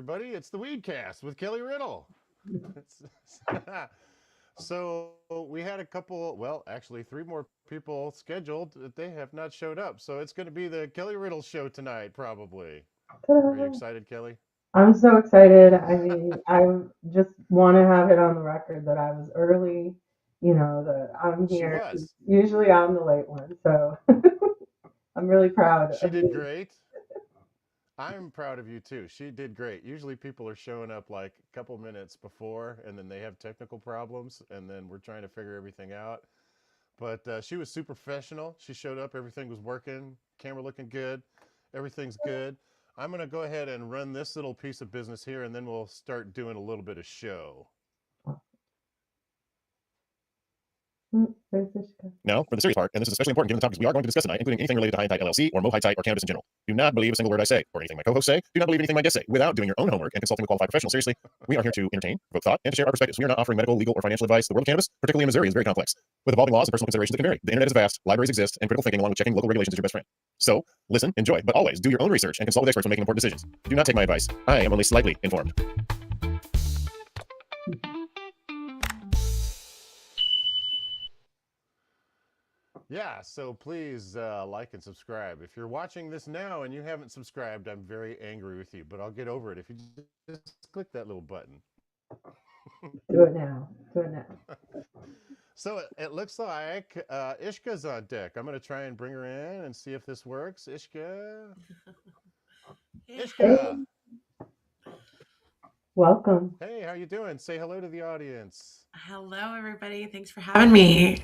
everybody. It's the Weedcast with Kelly Riddle. So we had a couple, well, actually 3 more people scheduled that they have not showed up. So it's going to be the Kelly Riddle show tonight, probably. Are you excited, Kelly? I'm so excited. I mean, I just want to have it on the record that I was early, that I'm She here. 'Cause was. usually I'm the late one. So I'm really proud She of did you. great. I'm proud of you too. She did great. Usually people are showing up like a couple minutes before and then they have technical problems and then we're trying to figure everything out. But she was super professional. She showed up. Everything was working. Camera looking good. Everything's good. I'm going to go ahead and run this little piece of business here, and then we'll start doing a little bit of show. There's Ishqa. Now, for the serious part, and this is especially important given the topics we are going to discuss tonight, including anything related to High Tide LLC or Mo High Tide or cannabis in general. Do not believe a single word I say, or anything my co-hosts say. Do not believe anything my guests say, without doing your own homework and consulting with qualified professionals. Seriously, we are here to entertain, provoke thought, and to share our perspectives. We are not offering medical, legal, or financial advice. The world of cannabis, particularly in Missouri, is very complex, with evolving laws and personal considerations that can vary. The internet is vast, libraries exist, and critical thinking along with checking local regulations is your best friend. So, listen, enjoy, but always do your own research and consult with experts when making important decisions. Do not take my advice. I am only slightly informed. Yeah, so please like and subscribe. If you're watching this now and you haven't subscribed, I'm very angry with you, but I'll get over it if you just click that little button. Do it now. Do it now. So it looks like Ishqa's on deck. I'm going to try and bring her in and see if this works. Ishqa. Hey, Ishqa. welcome. Hey, how you doing? Say hello to the audience. Hello, everybody. Thanks for having me.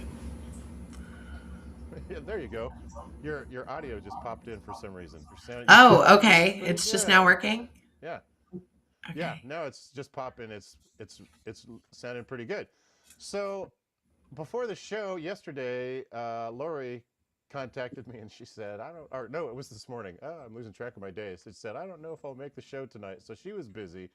Yeah, there you go. Your audio just popped in for some reason. Oh, okay. It's just now working. Yeah. Okay. Yeah. No, it's just popping. It's sounding pretty good. So before the show yesterday, Laurie contacted me and she said, no, it was this morning. Oh, I'm losing track of my days. She said, I don't know if I'll make the show tonight. So she was busy.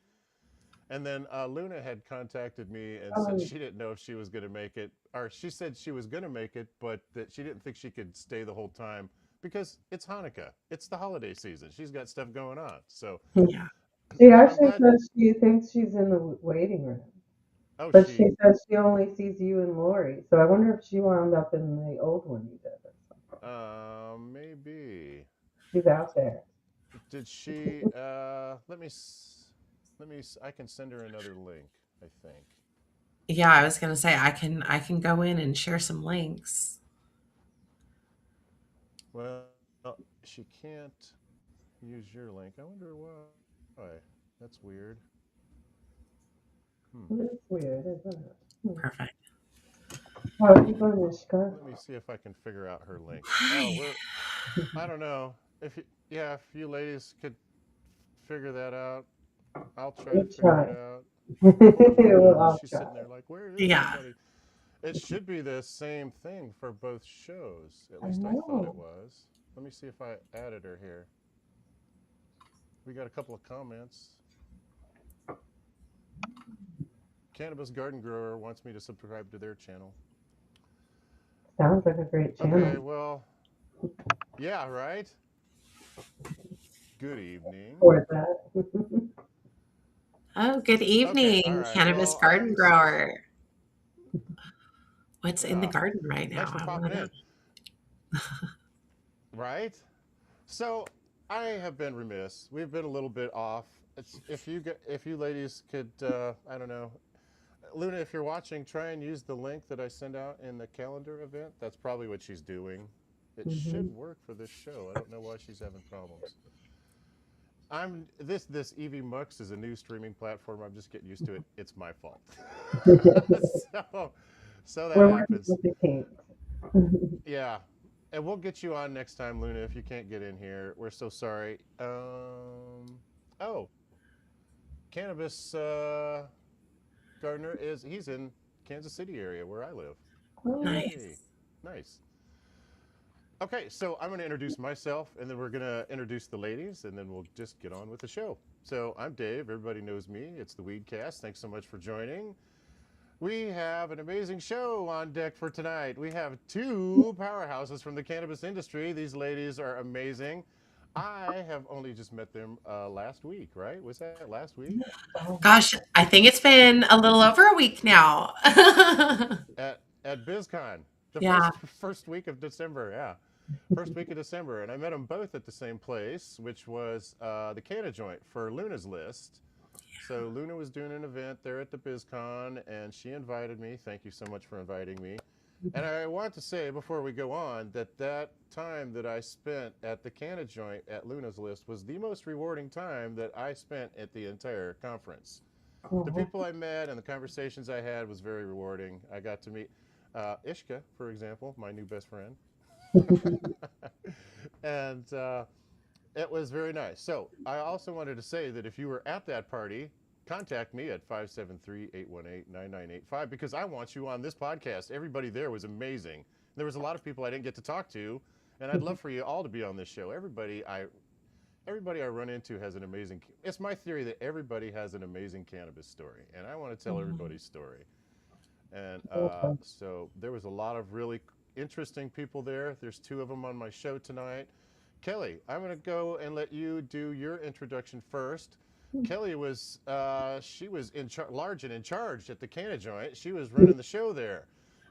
And then Luna had contacted me and said she didn't know if she was going to make it, or she said she was going to make it, but that she didn't think she could stay the whole time because it's Hanukkah. It's the holiday season. She's got stuff going on. So Yeah. She I'm actually glad. says she thinks she's in the waiting room, Oh, but she says she only sees you and Lori. So I wonder if she wound up in the old one you did or something. maybe. She's out there. Did she? I can send her another link. I think. Yeah, I was gonna say I can go in and share some links. Well, she can't use your link. I wonder why. That's weird. It's weird, isn't it? Perfect. How are you doing, Ishqa? Let me see if I can figure out her link. Hi. I don't know. If you ladies could figure that out, I'll try We'll to figure it try. out. Poor We'll Luna, all she's try. sitting there like, where is Yeah. everybody? It should be the same thing for both shows. At I least I thought it know. was. Let me see if I added her here. We got a couple of comments. Cannabis Garden Grower wants me to subscribe to their channel. Sounds like a great channel. Okay, well, yeah, right? Good evening. Or that. Oh, good evening, Okay, all right. Cannabis Well, Garden Grower. What's in the garden right thanks now? for I popping want to in. Right? So I have been remiss. We've been a little bit off. If you ladies could, I don't know, Luna, if you're watching, try and use the link that I send out in the calendar event. That's probably what she's doing. It should work for this show. I don't know why she's having problems. This EV Mux is a new streaming platform. I'm just getting used to it. It's my fault. so that We're working happens. with the kinks. Yeah. And we'll get you on next time, Luna, if you can't get in here. We're so sorry. Oh, Cannabis Gardner he's in Kansas City area where I live. Nice. Yay. Nice. Okay, so I'm going to introduce myself, and then we're going to introduce the ladies, and then we'll just get on with the show. So I'm Dave. Everybody knows me. It's the Weedcast. Thanks so much for joining. We have an amazing show on deck for tonight. We have 2 powerhouses from the cannabis industry. These ladies are amazing. I have only just met them last week, right? Was that last week? Oh, Gosh, I think it's been a little over a week now. At BizCon, the Yeah. first week of December. Yeah, first week of December, and I met them both at the same place, which was the Canna Joint for Luna's List. So Luna was doing an event there at the BizCon, and she invited me. Thank you so much for inviting me. And I want to say before we go on that that time that I spent at the Canna Joint at Luna's List was the most rewarding time that I spent at the entire conference. The oh, people I met and the conversations I had was very rewarding. I got to meet Ishqa, for example, my new best friend. And it was very nice. So I also wanted to say that if you were at that party, contact me at 573-818-9985 because I want you on this podcast. Everybody there was amazing. There was a lot of people I didn't get to talk to, and I'd love for you all to be on this show. Everybody I run into has an amazing. It's my theory that everybody has an amazing cannabis story, and I want to tell everybody's story. And so there was a lot of really interesting people there. There's two of them on my show tonight. Kelly, I'm going to go and let you do your introduction first. Kelly was she was large and in charge at the Canna Joint. She was running the show there,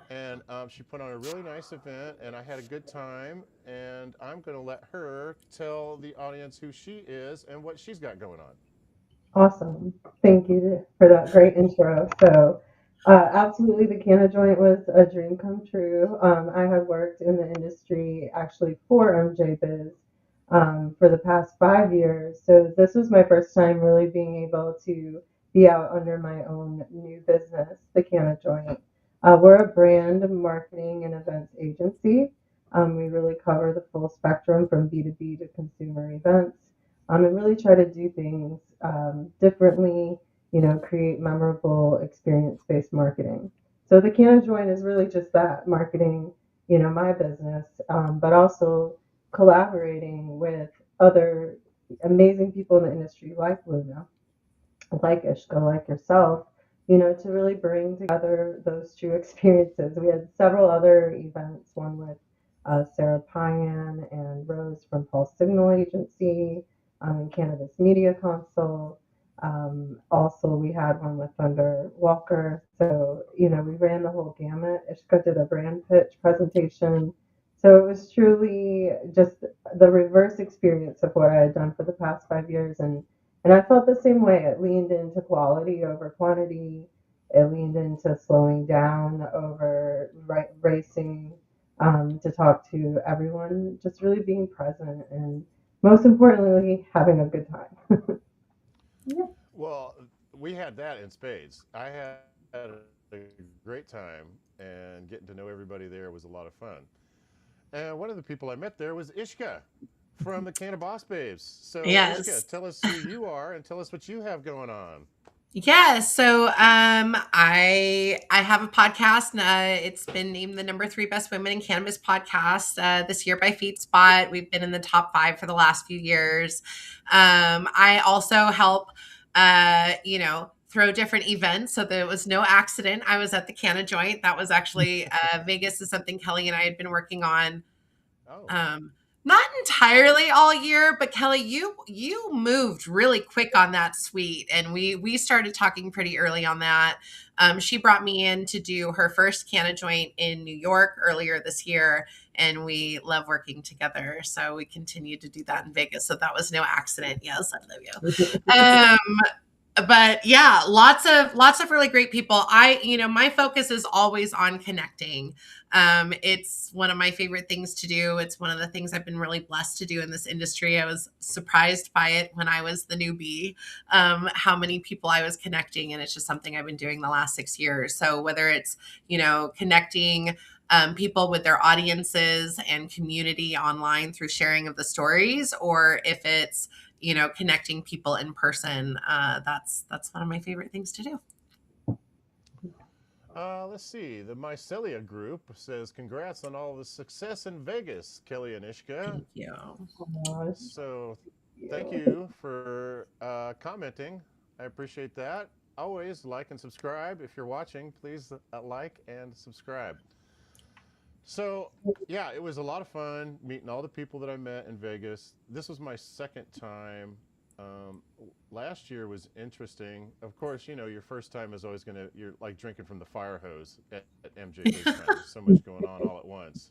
and she put on a really nice event, and I had a good time. And I'm going to let her tell the audience who she is and what she's got going on. awesome. Thank you for that great intro. So, absolutely, the Canna Joint was a dream come true. I had worked in the industry actually for MJ Biz for the past 5 years. So, this was my first time really being able to be out under my own new business, the Canna Joint. We're a brand marketing and events agency. We really cover the full spectrum from B2B to consumer events, and really try to do things differently, create memorable experience-based marketing. So the Canna Joint is really just that marketing, my business, but also collaborating with other amazing people in the industry like Luna, like Ishqa, like yourself, to really bring together those true experiences. We had several other events, one with Sarah Payan and Rose from Pulse Signal Agency, and Cannabis Media Council. Also, we had one with Thunder Walker. So, we ran the whole gamut. Ishqa did a brand pitch presentation. So it was truly just the reverse experience of what I had done for the past 5 years. And I felt the same way. It leaned into quality over quantity. It leaned into slowing down over racing, to talk to everyone, just really being present and most importantly, having a good time. Yeah. Well, we had that in spades. I had a great time, and getting to know everybody there was a lot of fun. And one of the people I met there was Ishqa from the Cannabis Babes. So, Ishqa, Yes. tell us who you are and tell us what you have going on. Yeah, so I have a podcast. It's been named the number three best women in cannabis podcast this year by FeedSpot. We've been in the top five for the last few years. I also help, throw different events, so there was no accident. I was at the Canna Joint. That was actually Vegas is something Kelly and I had been working on. Oh, Um, Not entirely all year, but Kelly, you moved really quick on that suite, and we started talking pretty early on that. She brought me in to do her first Canna Joint in New York earlier this year, and we love working together. So we continued to do that in Vegas. So that was no accident. Yes, I love you. But yeah, lots of really great people. My focus is always on connecting. It's one of my favorite things to do. It's one of the things I've been really blessed to do in this industry. I was surprised by it when I was the newbie, how many people I was connecting, and it's just something I've been doing the last 6 years. So whether it's connecting people with their audiences and community online through sharing of the stories, or if it's connecting people in person. That's one of my favorite things to do. let's see. The Mycelia group says, congrats on all the success in Vegas, Kelly and Ishqa. Thank you. Oh, So, thank thank you for commenting. I appreciate that. Always like and subscribe. If you're watching, please like and subscribe. So, yeah, it was a lot of fun meeting all the people that I met in Vegas. This was my second time. Last year was interesting. Of course, your first time is always you're like drinking from the fire hose at MJ Basecon. There's so much going on all at once.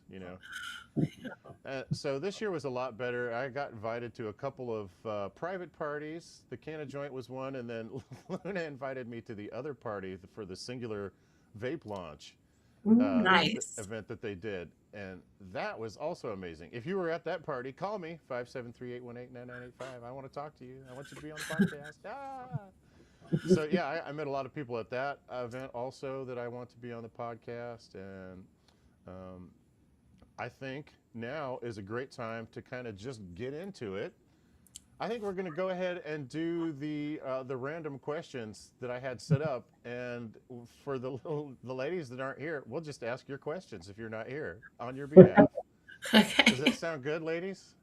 So this year was a lot better. I got invited to a couple of private parties. The Canna Joint was one, and then Luna invited me to the other party for the Singular Vape launch Nice. event that they did, and that was also amazing. If you were at that party, call me 573-818-9985. I want to talk to you. I want you to be on the podcast. So yeah, I met a lot of people at that event also that I want to be on the podcast, and um, I think now is a great time to kind of just get into it. I think we're going to go ahead and do the random questions that I had set up, and for the ladies that aren't here, we'll just ask your questions if you're not here on your behalf. Does that Okay. sound good, ladies?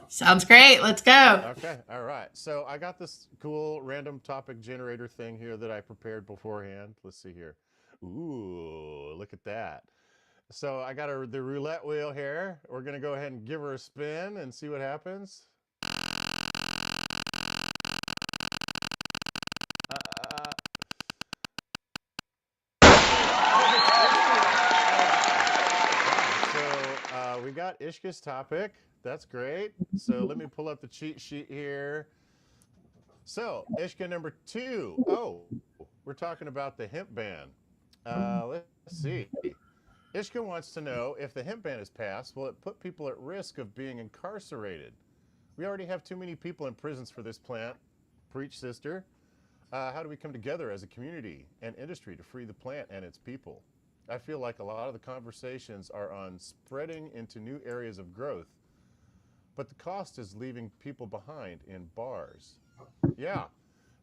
Sounds great. Let's go. Okay, all right. So I got this cool random topic generator thing here that I prepared beforehand. Let's see here. Ooh, look at that. So I got the roulette wheel here. We're going to go ahead and give her a spin and see what happens. Uh, so we got Ishqa's topic. That's great. So let me pull up the cheat sheet here. So Ishqa number 2. Oh, we're talking about the hemp ban. Let's see. Ishqa wants to know, if the hemp ban is passed, will it put people at risk of being incarcerated? We already have too many people in prisons for this plant. Preach, sister. How do we come together as a community and industry to free the plant and its people? I feel like a lot of the conversations are on spreading into new areas of growth, but the cost is leaving people behind in bars. Yeah,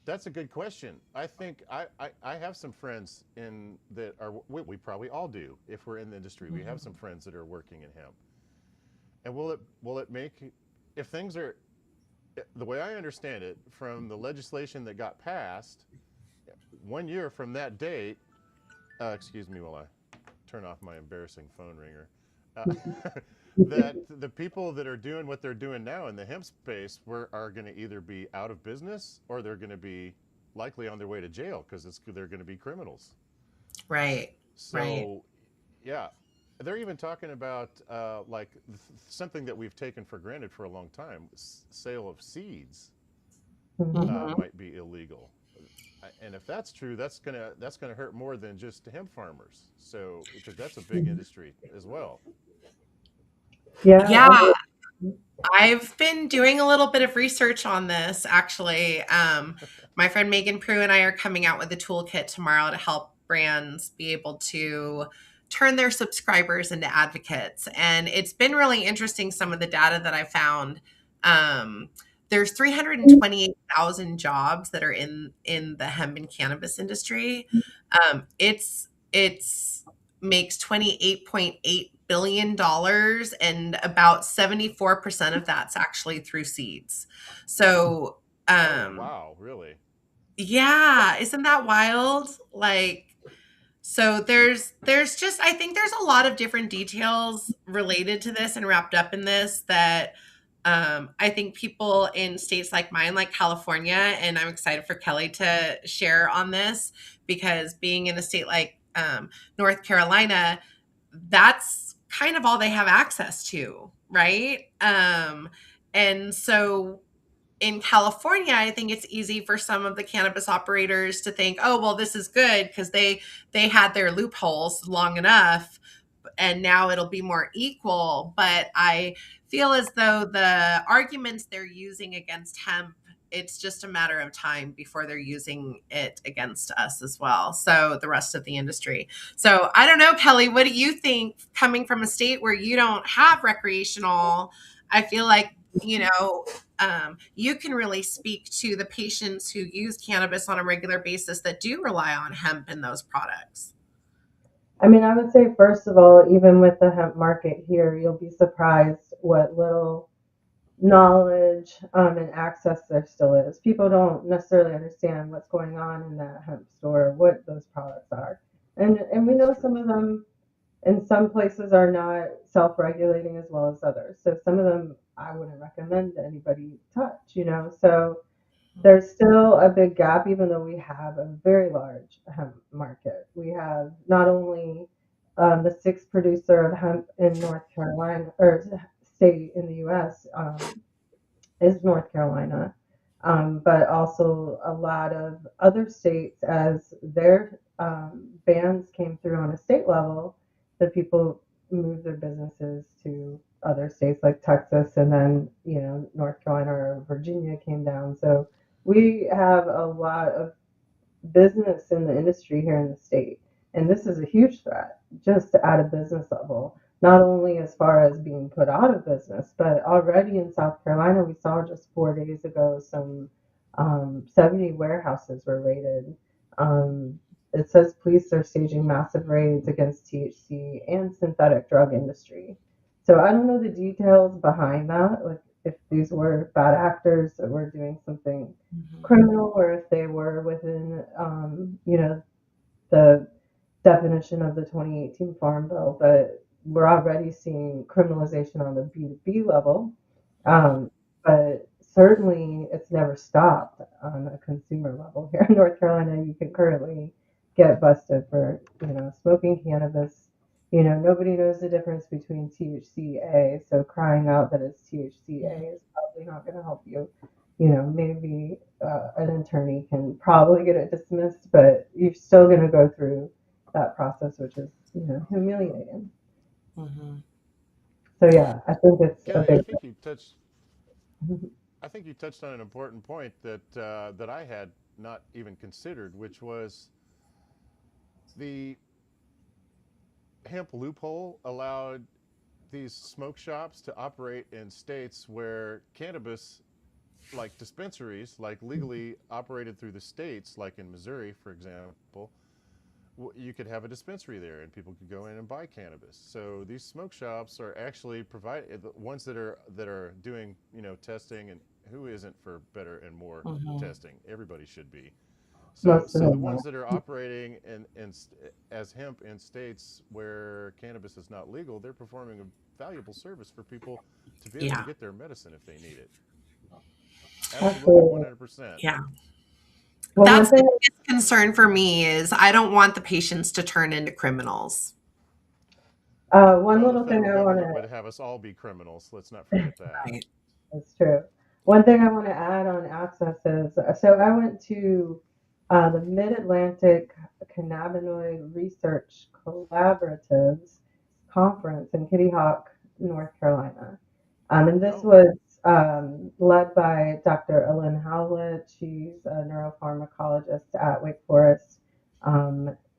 that's a good question. I think I have some friends in that are, we probably all do if we're in the industry. We have some friends that are working in hemp. And will it make, if things are, the way I understand it, from the legislation that got passed, 1 year from that date, excuse me while I turn off my embarrassing phone ringer, that the people that are doing what they're doing now in the hemp space are going to either be out of business or they're going to be likely on their way to jail because they're going to be criminals. Right. Right. So, yeah, they're even talking about like something that we've taken for granted for a long time: sale of seeds Hmm. might be illegal. And if that's true, that's gonna hurt more than just hemp farmers. So because that's a big industry as well. Yeah. Yeah. I've been doing a little bit of research on this actually. My friend Megan Prue and I are coming out with a toolkit tomorrow to help brands be able to turn their subscribers into advocates. And it's been really interesting, some of the data that I found. Um, there's 328,000 jobs that are in the hemp and cannabis industry. It's makes $28.8 billion, and about 74% of that's actually through seeds. So, Oh um, wow, really? yeah, isn't that wild? Like, so there's just, I think there's a lot of different details related to this and wrapped up in this that I think people in states like mine, like California, and I'm excited for Kelly to share on this, because being in a state like North Carolina, that's kind of all they have access to, right? And so in California, I think it's easy for some of the cannabis operators to think, oh, well, this is good because they had their loopholes long enough, and now it'll be more equal. But I feel as though the arguments they're using against hemp, it's just a matter of time before they're using it against us as well. So the rest of the industry. So I don't know, Kelly, what do you think, coming from a state where you don't have recreational? I feel like, you can really speak to the patients who use cannabis on a regular basis that do rely on hemp and those products. I mean, I would say, first of all, even with the hemp market here, you'll be surprised what little knowledge and access there still is. People don't necessarily understand what's going on in that hemp store, what those products are. And we That's know true. some of them, and some places are not self-regulating as well as others. So some of them I wouldn't recommend anybody touch, So there's still a big gap, even though we have a very large hemp market. We have not only the sixth producer of hemp in North Carolina, or state in the U.S. Is North Carolina, but also a lot of other states, as their bans came through on a state level, the people moved their businesses to other states like Texas, and then North Carolina or Virginia came down. So we have a lot of business in the industry here in the state. And this is a huge threat just at a business level, not only as far as being put out of business, but already in South Carolina, we saw just 4 days ago some 70 warehouses were raided. It says police are staging massive raids against THC and synthetic drug industry. So I don't know the details behind that, like if these were bad actors that were doing something criminal, or if they were within, the definition of the 2018 Farm Bill. But we're already seeing criminalization on the B2B level. But certainly it's never stopped on a consumer level. Here in North Carolina, you can currently get busted for, smoking cannabis. Nobody knows the difference between THCA, so crying out that it's THCA is probably not going to help you. Maybe an attorney can probably get it dismissed, but you're still going to go through that process, which is, humiliating. Mm-hmm. So yeah, I think it's a Kelly, big. I think you touched on an important point that I had not even considered, which was the hemp loophole allowed these smoke shops to operate in states where cannabis, like dispensaries, like legally operated through the states, like in Missouri, for example, you could have a dispensary there and people could go in and buy cannabis. So these smoke shops are actually providing the ones that are doing testing, and who isn't for better and more testing? Everybody should be. So Most of so the them ones are. that are operating as hemp in states where cannabis is not legal, they're performing a valuable service for people to be able to Yeah. get their medicine if they need it. Absolutely, Absolutely. 100%. Yeah. Well, one That's the thing. biggest concern for me is I don't want the patients to turn into criminals. One Well, the little thing federal I want government to. would have us all be criminals. Let's not forget that. Right. That's true. One thing I want to add on access is, so I went to the Mid-Atlantic Cannabinoid Research Collaboratives Conference in Kitty Hawk, North Carolina. And this Oh, was led by Dr. Ellen Howlett. She's a neuropharmacologist at Wake Forest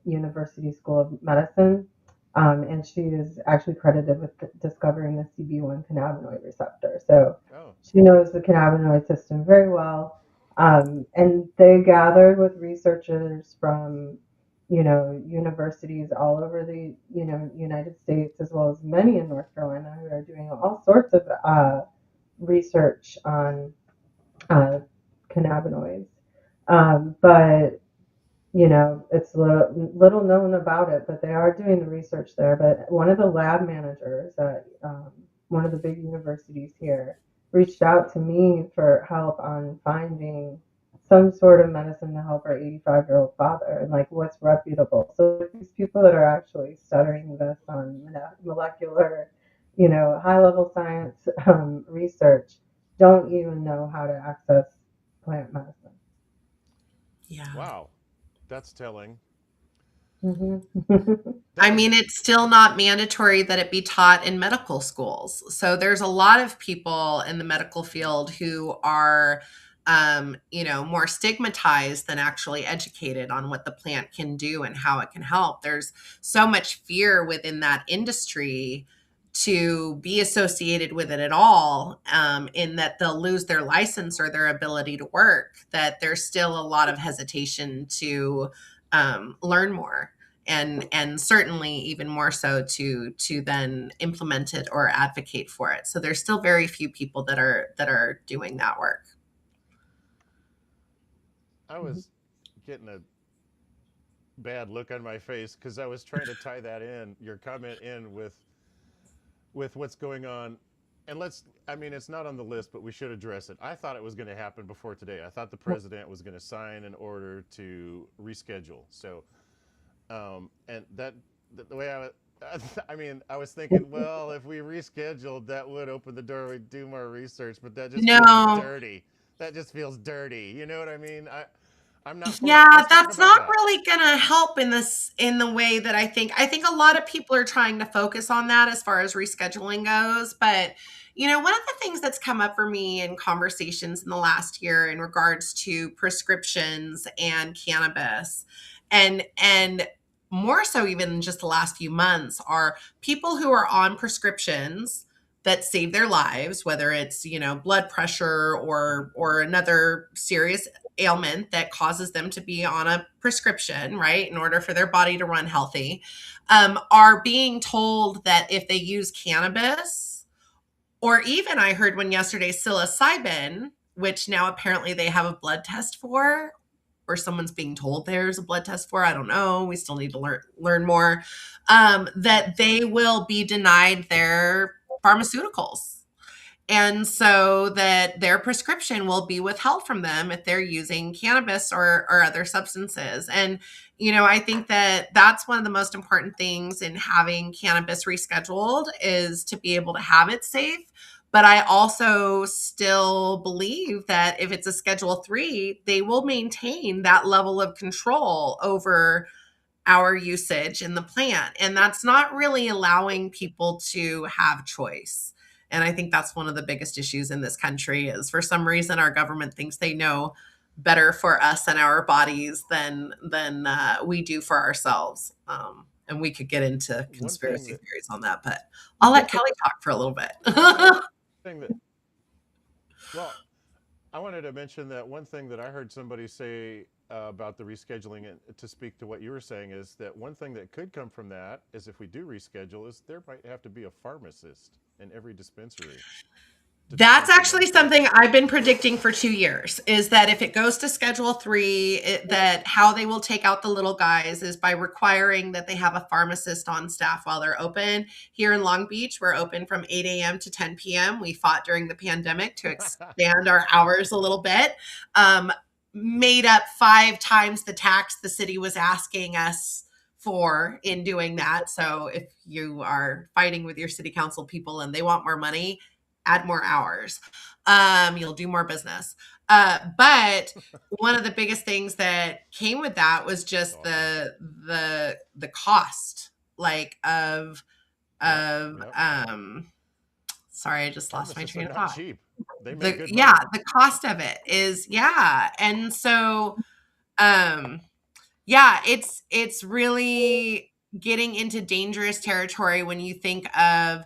University School of Medicine. And she is actually credited with discovering the CB1 cannabinoid receptor. So oh, she knows the cannabinoid system very well. And they gathered with researchers from, universities all over the, United States, as well as many in North Carolina, who are doing all sorts of research on cannabinoids. But it's little known about it, but they are doing the research there. But one of the lab managers at one of the big universities here reached out to me for help on finding some sort of medicine to help our 85-year-old father, and like what's reputable. So these people that are actually studying this on molecular, high level science research don't even know how to access plant medicine. Yeah. wow. That's telling. Hmm. I That mean, it's still not mandatory that it be taught in medical schools. So there's a lot of people in the medical field who are, more stigmatized than actually educated on what the plant can do and how it can help. There's so much fear within that industry to be associated with it at all, in that they'll lose their license or their ability to work, that there's still a lot of hesitation to learn more, and certainly even more so to then implement it or advocate for it. So there's still very few people that are doing that work. I was getting a bad look on my face because I was trying to tie that in, your comment in with what's going on. And I mean, it's not on the list, but we should address it. I thought it was going to happen before today. I thought the president was going to sign an order to reschedule. So, and the way I mean, I was thinking, well, if we rescheduled, that would open the door. We'd do more research, but that just feels No. dirty. That just feels dirty. You know what I mean? I'm not for it. Yeah, Let's talk that's about not that. really gonna help in the way that I think. I think a lot of people are trying to focus on that as far as rescheduling goes. But one of the things that's come up for me in conversations in the last year in regards to prescriptions and cannabis, and more so even in just the last few months, are people who are on prescriptions that save their lives, whether it's blood pressure or another serious ailment that causes them to be on a prescription, right, in order for their body to run healthy, are being told that if they use cannabis, or even I heard one yesterday, psilocybin, which now apparently they have a blood test for, or someone's being told there's a blood test for. I don't know. We still need to learn more. That they will be denied their pharmaceuticals, and so that their prescription will be withheld from them if they're using cannabis or other substances. And I think that that's one of the most important things in having cannabis rescheduled, is to be able to have it safe. But I also still believe that if it's a Schedule 3, they will maintain that level of control over our usage in the plant. And that's not really allowing people to have choice. And I think that's one of the biggest issues in this country, is for some reason our government thinks they know better for us and our bodies than we do for ourselves. And we could get into One thing conspiracy that theories on that, but I'll let Kelly talk for a little bit. thing that well, I wanted to mention that one thing that I heard somebody say about the rescheduling, and to speak to what you were saying, is that one thing that could come from that is, if we do reschedule, is there might have to be a pharmacist in every dispensary to That's dispense the actually something medication. I've been predicting for 2 years, is that if it goes to Schedule 3, that how they will take out the little guys is by requiring that they have a pharmacist on staff while they're open. Here in Long Beach, we're open from 8 a.m. to 10 p.m. We fought during the pandemic to expand our hours a little bit, made up 5 times the tax the city was asking us for in doing that. So if you are fighting with your city council people and they want more money, add more hours. You'll do more business. But one of the biggest things that came with that was That's just awesome. the cost, like of Yep, of yep. sorry, I just lost my Pharmacists are train of not thought. cheap. They make The good Yeah, money. the cost of it is, yeah. And so um yeah, it's really getting into dangerous territory when you think of,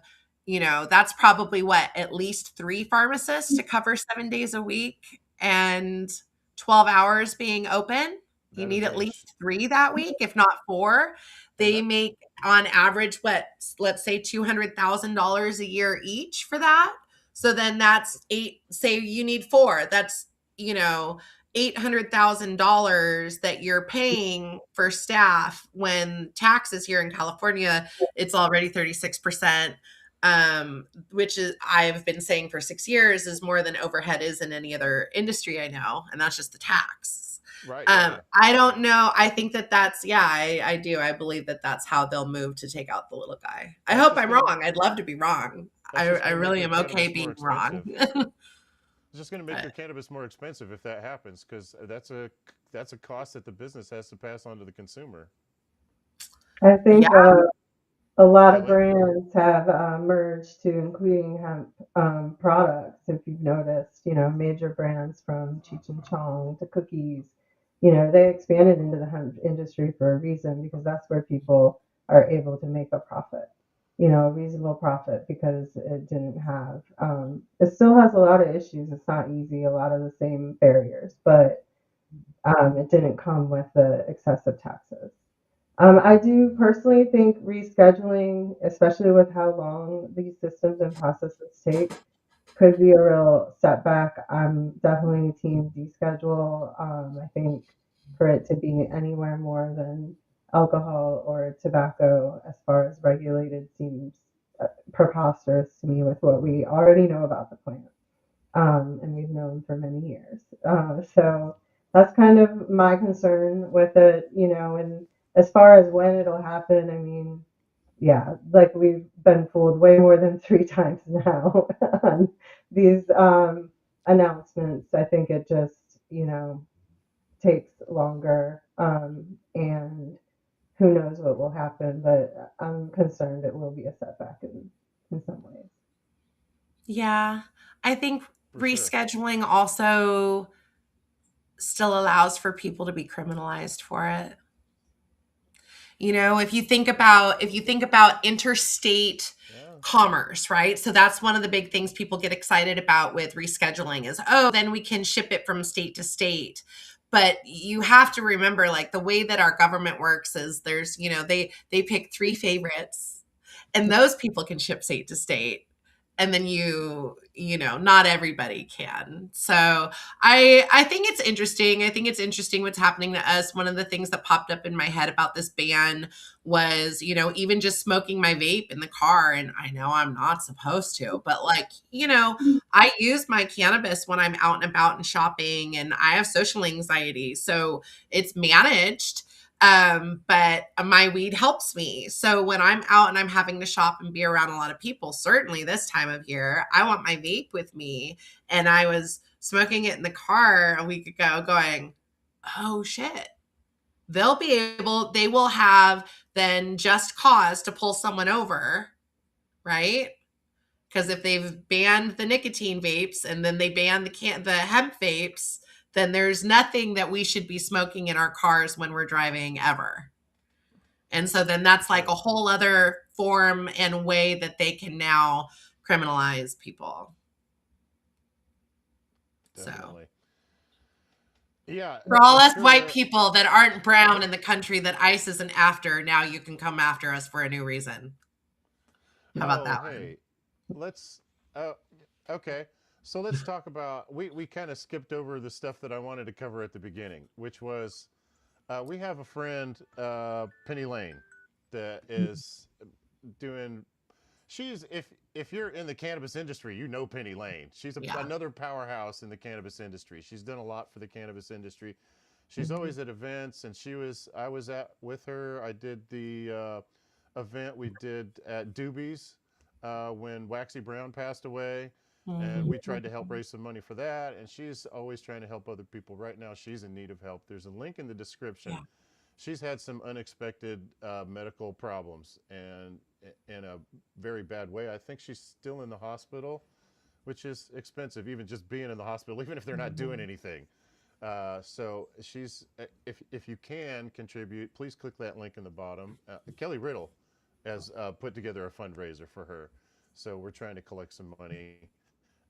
that's probably what, at least 3 pharmacists to cover 7 days a week and 12 hours being open. You That need is at a least 3 that week, if not 4. and They that make on average, what, let's say $200,000 a year each for that. So then that's 8, say you need 4. That's, you know, $800,000 that you're paying for staff, when taxes here in California, it's already 36%, which is, I've been saying for 6 years, is more than overhead is in any other industry I know. And that's just the tax. right, yeah, yeah. I don't know. I think that's, yeah, I do. I believe that that's how they'll move to take out the little guy. I That's hope just I'm gonna wrong. I'd love to be wrong. that's just I gonna make really your am okay cannabis more being wrong. expensive. It's just going to make But your cannabis more expensive if that happens, because that's a cost that the business has to pass on to the consumer. I yeah. think a lot of Kelly, brands have merged to including hemp products. If you've noticed, major brands from Cheech and Chong to cookies, they expanded into the hemp industry for a reason, because that's where people are able to make a profit, a reasonable profit, because it didn't have, it still has a lot of issues. It's not easy, a lot of the same barriers, but it didn't come with the excessive taxes. I do personally think rescheduling, especially with how long these systems and processes take, could be a real setback. I'm definitely team deschedule. I think for it to be anywhere more than alcohol or tobacco as far as regulated seems preposterous to me with what we already know about the plant. And we've known for many years. So that's kind of my concern with it, and as far as when it'll happen, I mean, yeah, like we've been fooled way more than 3 times now on these announcements. I think it just, takes longer, and who knows what will happen, but I'm concerned it will be a setback in some ways. Yeah. I think For sure. rescheduling also still allows for people to be criminalized for it. If you think about interstate Yeah. commerce, right? So that's one of the big things people get excited about with rescheduling is, oh, then we can ship it from state to state. But you have to remember, like, the way that our government works is there's, they pick three favorites, and those people can ship state to state. And then not everybody can. So I think it's interesting. I think it's interesting what's happening to us. One of the things that popped up in my head about this ban was, even just smoking my vape in the car. And I know I'm not supposed to, but like, I use my cannabis when I'm out and about and shopping, and I have social anxiety. So it's managed. But my weed helps me. So when I'm out and I'm having to shop and be around a lot of people, certainly this time of year, I want my vape with me. And I was smoking it in the car a week ago going, oh shit. They will have then just cause to pull someone over, right? Because if they've banned the nicotine vapes and then they ban the hemp vapes, then there's nothing that we should be smoking in our cars when we're driving ever. And so then that's like a whole other form and way that they can now criminalize people. Definitely. So Yeah, for all for us white sure. people that aren't brown in the country that ICE isn't after, now you can come after us for a new reason. How about Oh, that one? hey, let's. Uh, okay, so let's talk about. We kind of skipped over the stuff that I wanted to cover at the beginning, which was we have a friend, Penny Lane, that is doing. She's if you're in the cannabis industry, you know Penny Lane. She's Yeah. another powerhouse in the cannabis industry. She's done a lot for the cannabis industry. She's Mhm. always at events, and I was at with her. I did the event we did at Doobies when Waxy Brown passed away, and Mhm. we tried to help raise some money for that. And she's always trying to help other people. Right now, she's in need of help. There's a link in the description. Yeah. She's had some unexpected medical problems and in a very bad way. I think she's still in the hospital, which is expensive, even just being in the hospital, even if they're not doing Mhm. anything. So she's if you can contribute, please click that link in the bottom. Kelly Riddle has put together a fundraiser for her, so we're trying to collect some money,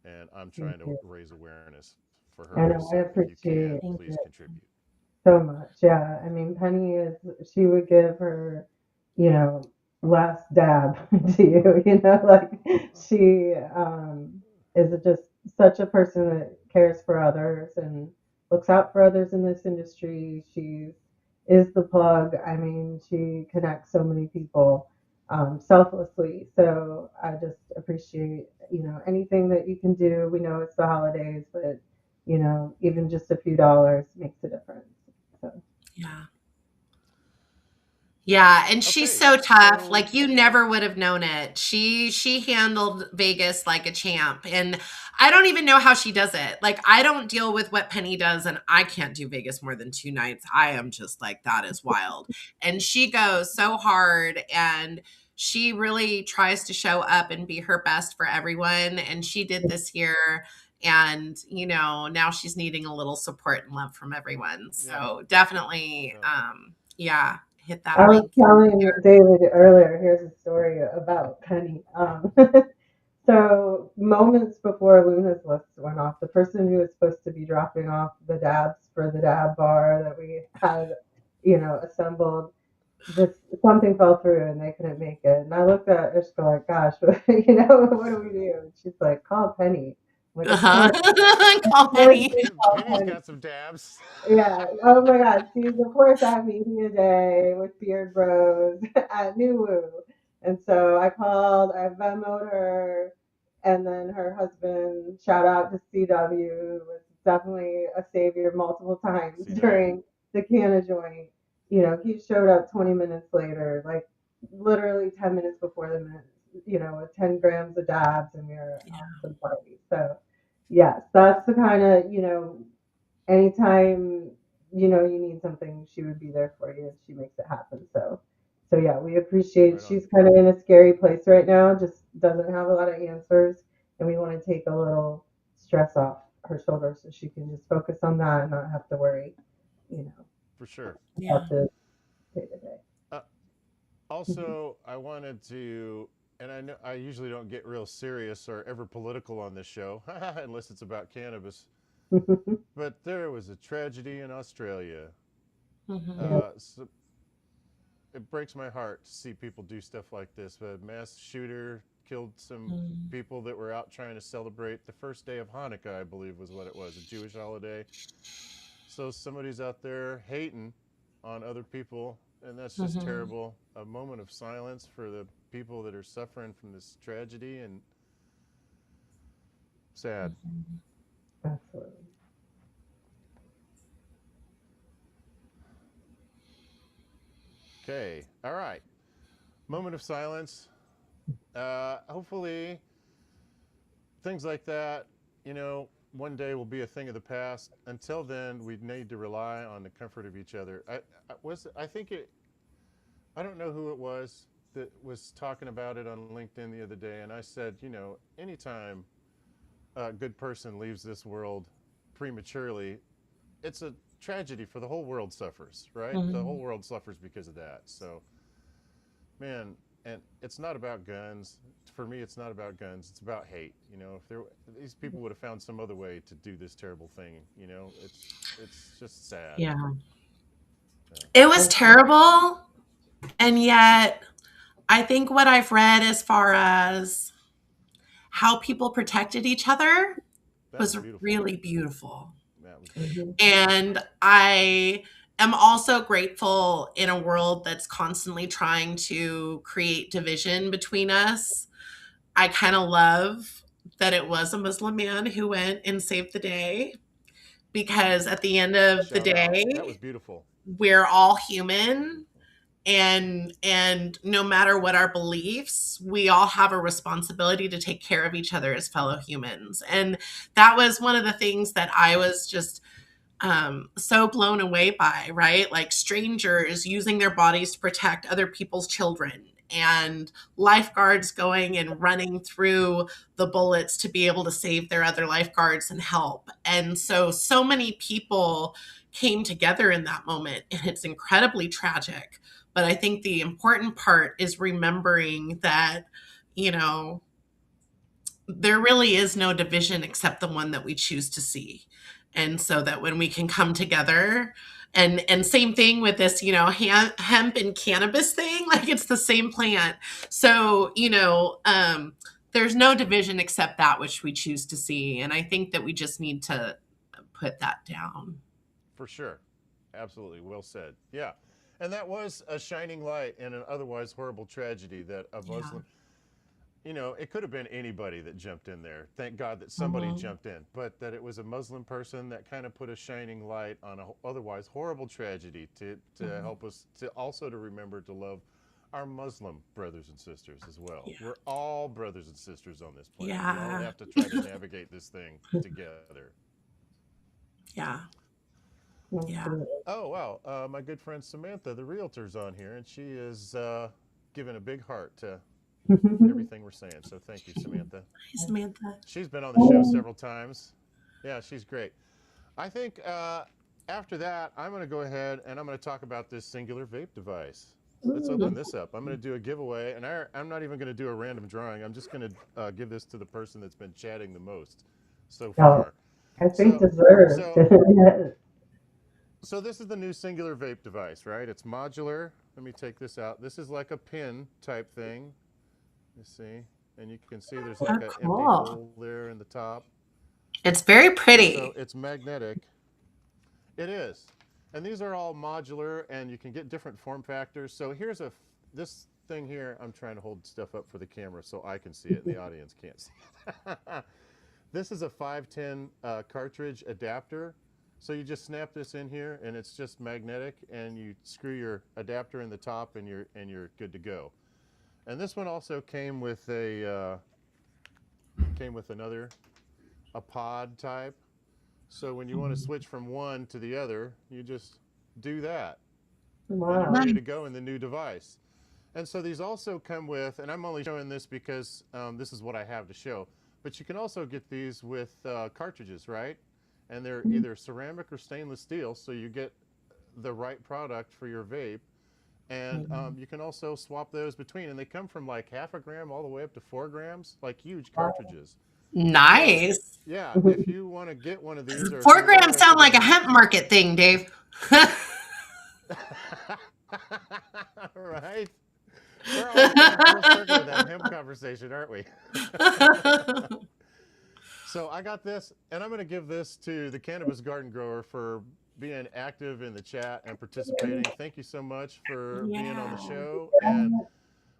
and I'm trying Thank to you. raise awareness for her. And I So if you can, appreciate Thank please you. it contribute. so much. Yeah. I mean, Penny she would give her, you know, last dab to you, like she is just such a person that cares for others and looks out for others in this industry. She is the plug. I mean, she connects so many people selflessly. So I just appreciate, anything that you can do. We know it's the holidays, but even just a few dollars makes a difference. So Yeah. Yeah, and she's Okay, so tough. so Like you never would have known it. She handled Vegas like a champ. And I don't even know how she does it. Like I don't deal with what Penny does and I can't do Vegas more than 2 nights. I am just like that is wild. And she goes so hard and she really tries to show up and be her best for everyone and she did this year and now she's needing a little support and love from everyone. yeah, So definitely no, yeah, hit that I was link. telling David earlier, here's a story about Penny. So moments before Luna's list went off, the person who was supposed to be dropping off the dabs for the dab bar that we had, assembled, just something fell through and they couldn't make it. And I looked at Ishqa like, gosh, what do we do? And she's like, call Penny. Like, of course, Call Penny. they call Penny's Penny. got some dabs. Yeah. Oh my God. She's of course at meeting a day with Beard Bros at New Woo. And so I called, I Venmoed her, and then her husband, shout out to CW, was definitely a savior multiple times CW. during the Canna joint. You know, he showed up 20 minutes later, like literally 10 minutes before the minute, you know, with 10 grams of dabs, and we were off to the party. So, yes, that's the kind of, you know, anytime you know you need something, she would be there for you and she makes it happen. So yeah, we appreciate. Right on. She's kind of in a scary place right now, just doesn't have a lot of answers, and we want to take a little stress off her shoulders so she can just focus on that and not have to worry, you know, For sure. about the day to day. Uh, Also, I wanted to, and I know I usually don't get real serious or ever political on this show, unless it's about cannabis. But there was a tragedy in Australia. Mhm. So it breaks my heart to see people do stuff like this. A mass shooter killed some Mhm. people that were out trying to celebrate the first day of Hanukkah, I believe was what it was, a Jewish holiday. So somebody's out there hating on other people, and that's just Mhm. terrible. A moment of silence for the people that are suffering from this tragedy, and sad. Mhm. Absolutely. Okay, all right. Moment of silence. Hopefully, things like that, you know, one day will be a thing of the past. Until then, we need to rely on the comfort of each other. I think it. I don't know who it was that was talking about it on LinkedIn the other day, and I said, you know, anytime a good person leaves this world prematurely, it's a tragedy for the whole world suffers, right? The whole Mhm. world suffers because of that. So, man, and it's not about guns. For me, it's not about guns. It's about hate. You know, if there these people would have found some other way to do this terrible thing, you know, it's just sad. Yeah. Yeah. It was terrible. And yet, I think what I've read as far as how people protected each other That was was beautiful. really beautiful. That was great. Mhm. And I am also grateful in a world that's constantly trying to create division between us. I kind of love that it was a Muslim man who went and saved the day because at the end of the Shout out. That day, was beautiful. we're all That was human, beautiful. and no matter what our beliefs, we all have a responsibility to take care of each other as fellow humans. And that was one of the things that I was just so blown away by, right? Like strangers using their bodies to protect other people's children, and lifeguards going and running through the bullets to be able to save their other lifeguards and help. And so many people came together in that moment, and it's incredibly tragic. But I think the important part is remembering that, you know, there really is no division except the one that we choose to see. And so that when we can come together, and same thing with this, you know, hemp and cannabis thing, like it's the same plant. So, you know, there's no division except that which we choose to see. And I think that we just need to put that down. For sure. Absolutely. Well said. Yeah. And that was a shining light in an otherwise horrible tragedy that a Yeah. Muslim, you know, it could have been anybody that jumped in there. Thank God that somebody Mhm. jumped in, but that it was a Muslim person that kind of put a shining light on a otherwise horrible tragedy to Mhm. help us to also to remember to love our Muslim brothers and sisters as well. Yeah. We're all brothers and sisters on this planet. We all Yeah. have to try to navigate this thing together. Yeah. Yeah. Absolutely. Oh, wow. My good friend Samantha, the realtor's on here, and she is giving a big heart to everything we're saying. So thank you, Samantha. Hi, Samantha. She's been on the show several times. Yeah, she's great. I think after that, I'm going to go ahead and I'm going to talk about this singular vape device. Let's open this up. I'm going to do a giveaway, and I'm not even going to do a random drawing. I'm just going to give this to the person that's been chatting the most so Oh, far. I think So, deserved. so So this is the new singular vape device, right? It's modular. Let me take this out. This is like a pin type thing. You see, and you can see there's Oh, like an empty cool. hole there in the top. It's very So pretty. it's magnetic. It is. And these are all modular and you can get different form factors. So here's this thing here, I'm trying to hold stuff up for the camera so I can see it and the audience can't see it. This is a 510 cartridge adapter. So you just snap this in here and it's just magnetic and you screw your adapter in the top and you're good to go. And this one also came with another a pod type. So when you want to switch from one to the other, you just do that and you're Wow. ready Nice. to go in the new device. And so these also come with, and I'm only showing this because this is what I have to show, but you can also get these with cartridges, right? And they're either ceramic or stainless steel, so you get the right product for your vape. And you can also swap those between, and they come from like half a gram all the way up to 4 grams, like huge cartridges. So, Nice. yeah, if you want to get one of these, or if Four you're grams sound interested like a in, hemp market thing, Dave. right? We're always coming full circle with that hemp conversation, aren't we? So I got this, and I'm going to give this to the cannabis garden grower for being active in the chat and participating. Thank you so much for being on the Yeah. show. And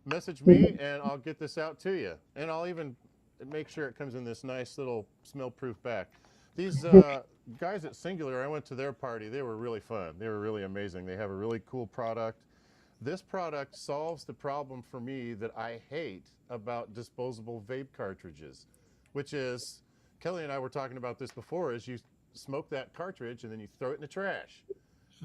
message me, and I'll get this out to you. And I'll even make sure it comes in this nice little smell-proof bag. These guys at Singular, I went to their party. They were really fun. They were really amazing. They have a really cool product. This product solves the problem for me that I hate about disposable vape cartridges, which is, Kelly and I were talking about this before, is you smoke that cartridge and then you throw it in the trash.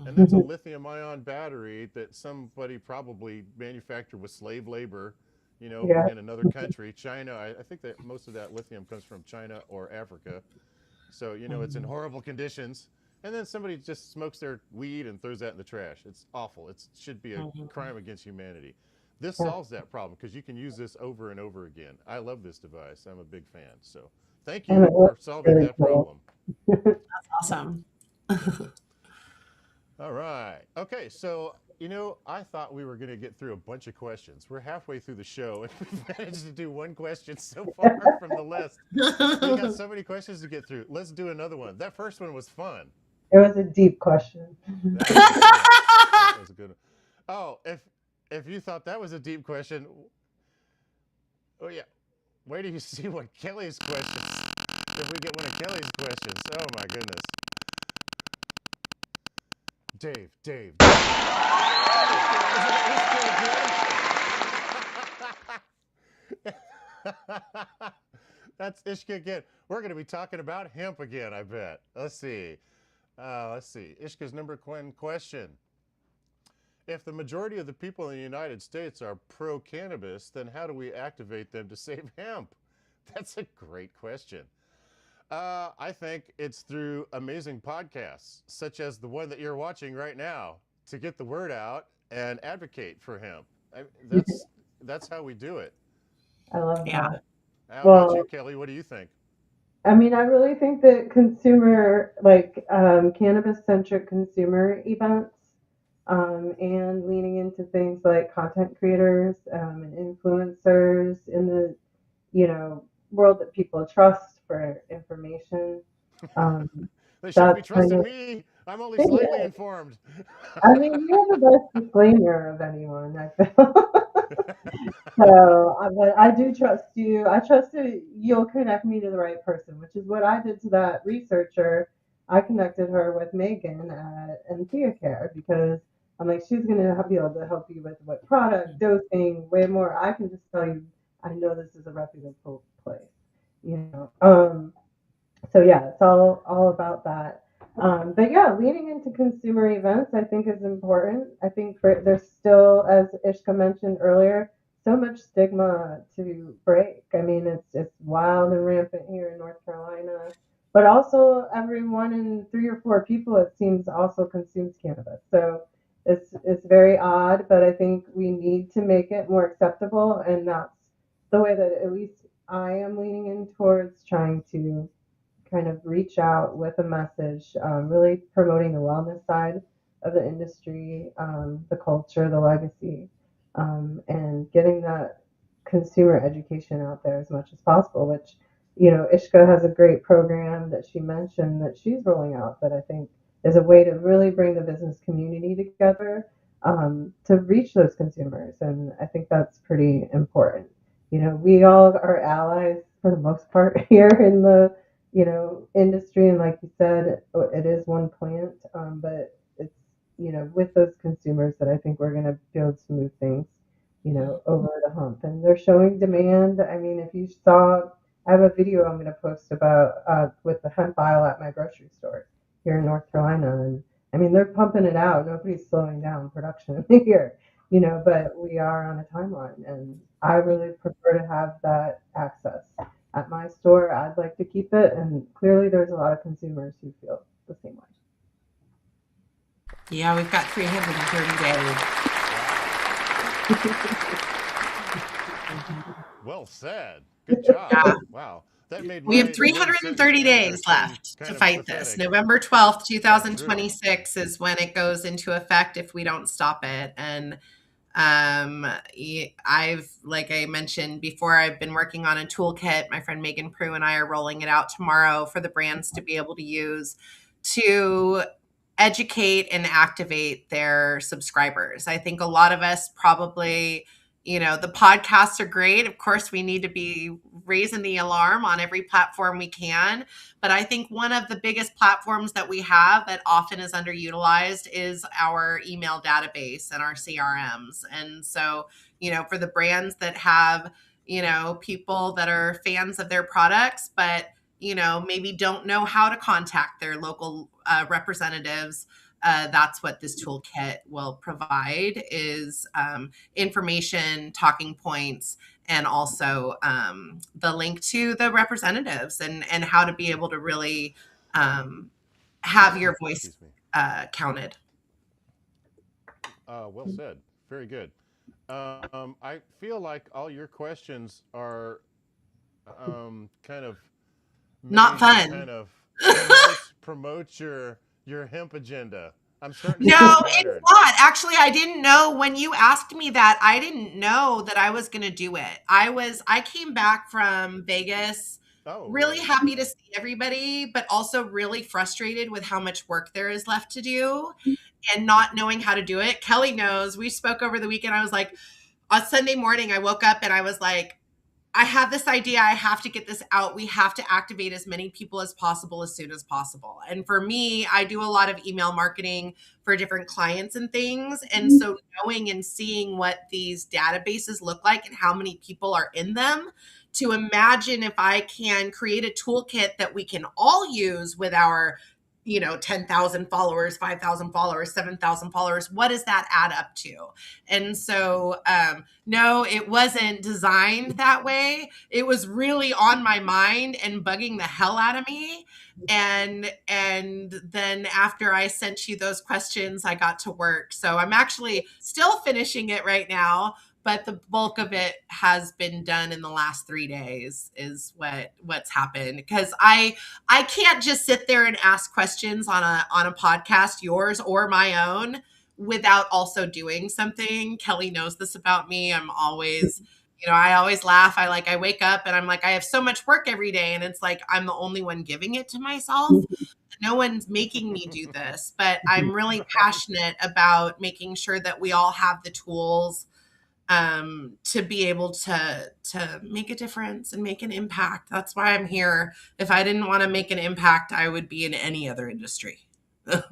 And that's a lithium ion battery that somebody probably manufactured with slave labor, Yeah. in another country. China, I think that most of that lithium comes from China or Africa. So, it's in horrible conditions. And then somebody just smokes their weed and throws that in the trash. It's awful. It should be a crime against humanity. This solves that problem because you can use this over and over again. I love this device. I'm a big fan. So thank And you it for looks solving really that cool. problem. Awesome. All right. Okay. So, I thought we were going to get through a bunch of questions. We're halfway through the show and we've managed to do one question so far from the list. We got so many questions to get through. Let's do another one. That first one was fun. It was a deep question. That was a good one. That was a good one. Oh, if you thought that was a deep question, oh yeah, wait till you see what Kelly's questions. If we get one of Kelly's questions, oh my goodness. Dave. That's Ishqa again. We're going to be talking about hemp again, I bet. Let's see. Ishqa's number one question. If the majority of the people in the United States are pro-cannabis, then how do we activate them to save hemp? That's a great question. I think it's through amazing podcasts, such as the one that you're watching right now, to get the word out and advocate for hemp. That's how we do it. I love Yeah. that. How about you, Well, Kelly? What do you think? I mean, I really think that cannabis-centric consumer events, and leaning into things like content creators, and influencers in the, world that people trust for information. Um, They shouldn't be that's kind trusting of, me. I'm only slightly yeah. informed. I mean, you have the best disclaimer of anyone, I feel. So, but I do trust you. I trust that you'll connect me to the right person, which is what I did to that researcher. I connected her with Megan at Anthea Care because I'm like, she's going to be able to help you with what product, dosing, way more. I can just tell you, I know this is a reputable place. So yeah, it's all about that. But yeah, leaning into consumer events, I think is important. I think there's still, as Ishka mentioned earlier, so much stigma to break. I mean, it's wild and rampant here in North Carolina, but also every one in 3 or 4 people, it seems, also consumes cannabis. So it's very odd, but I think we need to make it more acceptable, and that's the way that at least I am leaning in towards trying to kind of reach out with a message, really promoting the wellness side of the industry, the culture, the legacy, and getting that consumer education out there as much as possible, which Ishqa has a great program that she mentioned that she's rolling out that I think is a way to really bring the business community together to reach those consumers. And I think that's pretty important. We all are allies for the most part here in the, industry. And like you said, it is one plant, but it's, with those consumers that I think we're going to be able to move things, over the hump. And they're showing demand. I mean, if you saw, I have a video I'm going to post about with the hemp aisle at my grocery store here in North Carolina. And I mean, they're pumping it out. Nobody's slowing down production here, but we are on a timeline. And I really prefer to have that access. At my store, I'd like to keep it. And clearly, there's a lot of consumers who feel the same way. Yeah, we've got 330 days. Well said. Good job. Yeah. Wow. That made We have my 330 days left to fight this. November 12th, 2026 is when it goes into effect if we don't stop it. And I've, like I mentioned before, I've been working on a toolkit. My friend Megan Prue and I are rolling it out tomorrow for the brands to be able to use to educate and activate their subscribers. I think a lot of us probably, the podcasts are great. Of course, we need to be raising the alarm on every platform we can. But I think one of the biggest platforms that we have that often is underutilized is our email database and our CRMs. And so, for the brands that have, people that are fans of their products, but maybe don't know how to contact their local representatives. That's what this toolkit will provide is information, talking points, and also the link to the representatives and how to be able to really have your voice counted. Well said. Very good. I feel like all your questions are kind of not fun. Kind of promote your hemp agenda. I'm starting to No, get it's not. Actually, I didn't know when you asked me that. I didn't know that I was going to do it. I came back from Vegas really happy to see everybody, but also really frustrated with how much work there is left to do and not knowing how to do it. Kelly knows. We spoke over the weekend. I was like, on Sunday morning, I woke up and I was like, I have this idea. I have to get this out. We have to activate as many people as possible as soon as possible. And for me, I do a lot of email marketing for different clients and things. And so knowing and seeing what these databases look like and how many people are in them, to imagine if I can create a toolkit that we can all use with our 10,000 followers, 5,000 followers, 7,000 followers, what does that add up to? And so, no, it wasn't designed that way. It was really on my mind and bugging the hell out of me. And then after I sent you those questions, I got to work. So I'm actually still finishing it right now, but the bulk of it has been done in the last 3 days is what's happened. Because I can't just sit there and ask questions on a podcast, yours or my own, without also doing something. Kelly knows this about me. I'm always, I always laugh. I wake up and I'm like, I have so much work every day. And it's like, I'm the only one giving it to myself. No one's making me do this, but I'm really passionate about making sure that we all have the tools to be able to make a difference and make an impact. That's why I'm here. If I didn't want to make an impact, I would be in any other industry. Sure.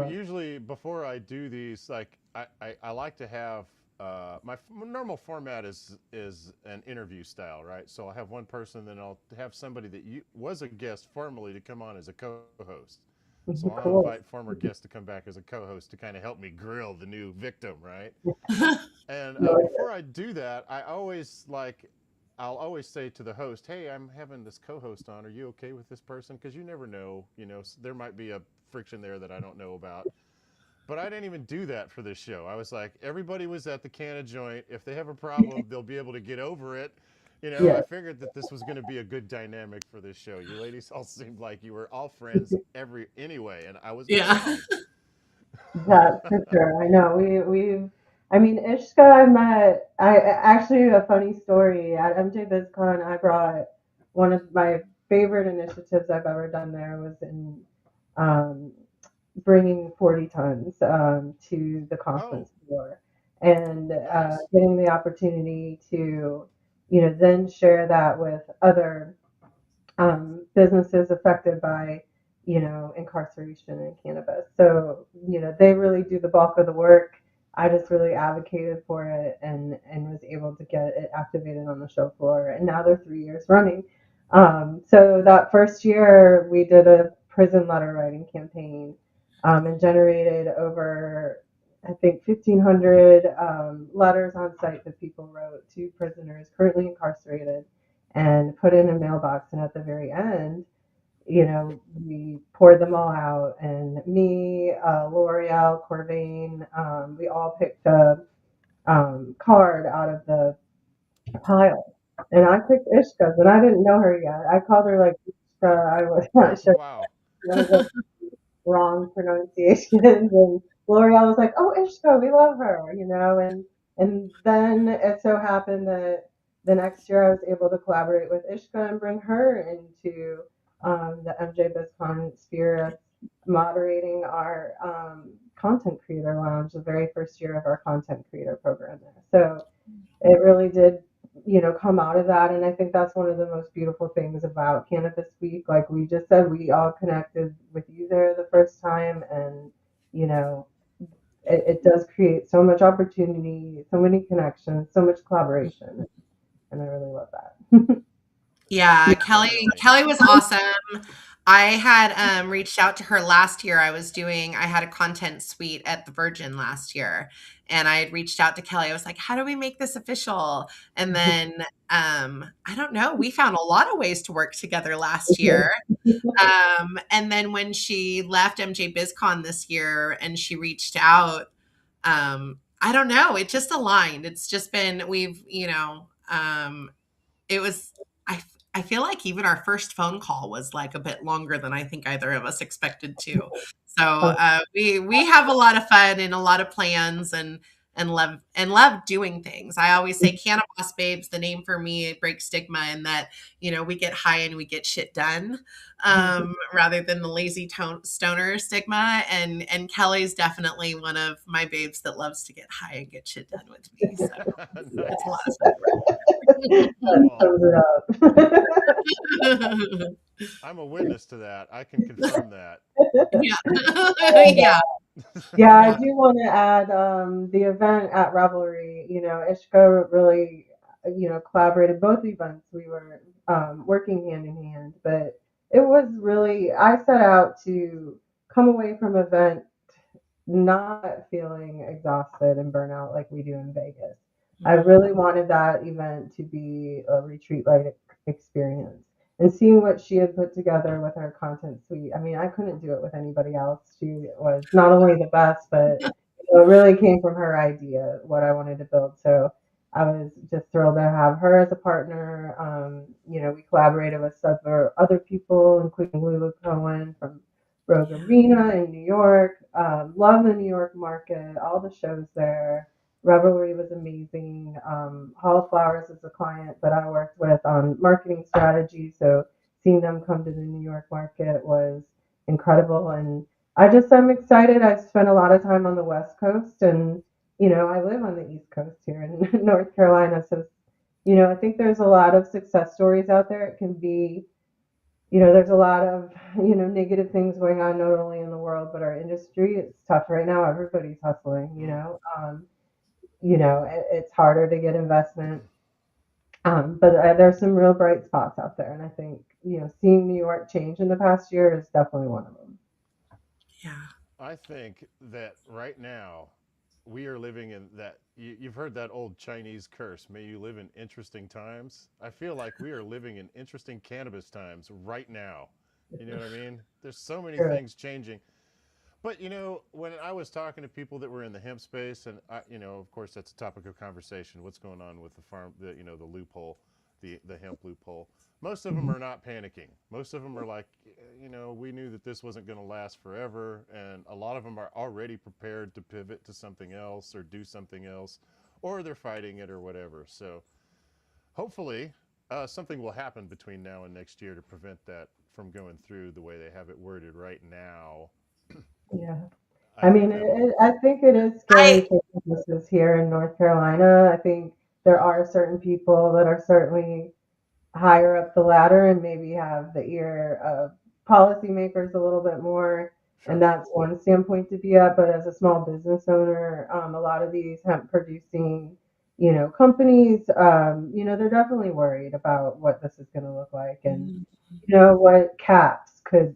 Usually before I do these, like I like to have my normal format is an interview style, right? So I'll have one person, then I'll have somebody that was a guest formerly to come on as a co-host. So I'll invite former guests to come back as a co-host to kind of help me grill the new victim, right? And before I do that, I'll always say to the host, "Hey, I'm having this co-host on. Are you okay with this person? Because you never know, there might be a friction there that I don't know about." But I didn't even do that for this show. I was like, everybody was at the Canna joint. If they have a problem, they'll be able to get over it. I figured that this was going to be a good dynamic for this show. You ladies all seemed like you were all friends anyway, and I was That's for sure. I know we've I mean, Ishqa, I met. I actually a funny story at MJ BizCon. I brought one of my favorite initiatives I've ever done there was in um, bringing 40 tons to the Oh, conference floor and nice. getting the opportunity to, then share that with other businesses affected by, incarceration and cannabis. So, they really do the bulk of the work. I just really advocated for it and was able to get it activated on the show floor. And now they're 3 years running. So that first year, we did a prison letter writing campaign and generated over, I think, 1,500 letters on site that people wrote to prisoners currently incarcerated and put in a mailbox. And at the very end, we poured them all out. And me, L'Oreal, Corvain, we all picked a card out of the pile. And I picked Ishka's, and I didn't know her yet. I called her like Ishka. I was not sure Wow. one of the wrong pronunciations. And L'Oreal was like, "Oh, Ishka, we love her," And then it so happened that the next year I was able to collaborate with Ishka and bring her into the MJ BizCon sphere as moderating our content creator lounge, the very first year of our content creator program there. So it really did, come out of that. And I think that's one of the most beautiful things about Cannabis Week. Like we just said, we all connected with you there the first time. And, you know, it does create so much opportunity, so many connections, so much collaboration. And I really love that. Yeah, Definitely. Kelly was awesome. I had reached out to her last year. I had a content suite at the Virgin last year, and I had reached out to Kelly. I was like, "How do we make this official?" And then I don't know, we found a lot of ways to work together last year. And then when she left MJ BizCon this year and she reached out, I don't know, it just aligned. It's just been it was I I feel like even our first phone call was like a bit longer than I think either of us expected to. So we have a lot of fun and a lot of plans and love doing things. I always say Cannabis Babes, the name for me, it breaks stigma in that we get high and we get shit done, rather than the lazy stoner stigma. And Kelly's definitely one of my babes that loves to get high and get shit done with me. So it's a lot Nice. That Well, sums it up. of I'm a witness to that. I can confirm that. yeah. And, Yeah. yeah, I Yeah. do want to add the event at Revelry. Ishka really, collaborated both events. We were working hand in hand, but it was really, I set out to come away from event not feeling exhausted and burnout like we do in Vegas. I Mhm. really wanted that event to be a retreat like experience. And seeing what she had put together with her content suite, I mean, I couldn't do it with anybody else. She was not only the best, but it really came from her idea, what I wanted to build. So I was just thrilled to have her as a partner. We collaborated with several other people, including Lulu Cohen from Rogue Arena in New York. Love the New York market, all the shows there. Revelry was amazing. Hall of Flowers is a client that I worked with on marketing strategy, so seeing them come to the New York market was incredible. And I'm excited. I've spent a lot of time on the West Coast, and I live on the East Coast here in North Carolina. So, I think there's a lot of success stories out there. It can be there's a lot of, negative things going on, not only in the world, but our industry. It's tough right now. Everybody's hustling, Mm. it's harder to get investment. But there's some real bright spots out there. And I think, seeing New York change in the past year is definitely one of them. Yeah. I think that right now we are living in that. You've heard that old Chinese curse, may you live in interesting times. I feel like we are living in interesting cannabis times right now. You know what I mean? There's so many Sure. things changing. But when I was talking to people that were in the hemp space, and of course, that's a topic of conversation. What's going on with the farm, the loophole the hemp loophole. Most of them are not panicking. Most of them are like, we knew that this wasn't going to last forever, and a lot of them are already prepared to pivot to something else or do something else, or they're fighting it or whatever. So hopefully, something will happen between now and next year to prevent that from going through the way they have it worded right now. Yeah. I I think mean, that'll. I think it is I scary for businesses here in North Carolina. I think there are certain people that are certainly higher up the ladder and maybe have the ear of policymakers a little bit more. And Sure. that's one standpoint to be at. But as a small business owner, a lot of these hemp producing, companies, they're definitely worried about what this is going to look like and, what caps could,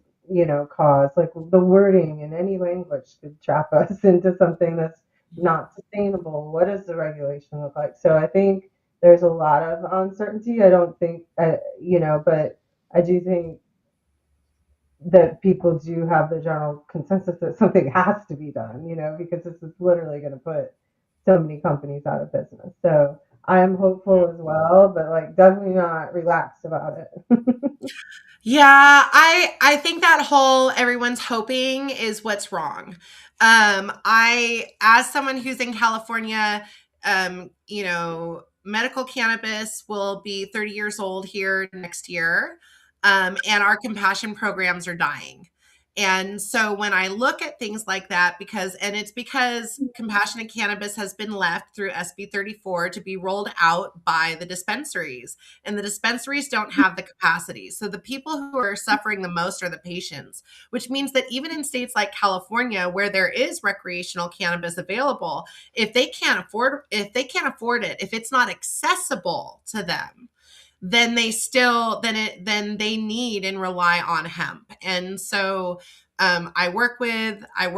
cause. Like the wording in any language could trap us into something that's not sustainable. What does the regulation look like? So I think there's a lot of uncertainty. I don't think, but I do think that people do have the general consensus that something has to be done, because this is literally going to put so many companies out of business. So I am hopeful Yeah. as well, but like definitely not relaxed about it. Yeah, I think that whole everyone's hoping is what's wrong. I as someone who's in California, medical cannabis will be 30 years old here next year. And our compassion programs are dying. And so when I look at things like that, it's because compassionate cannabis has been left through SB 34 to be rolled out by the dispensaries, and the dispensaries don't have the capacity. So the people who are suffering the most are the patients, which means that even in states like California, where there is recreational cannabis available, if they can't afford it, if it's not accessible to them, then they need and rely on hemp. And so I've worked with a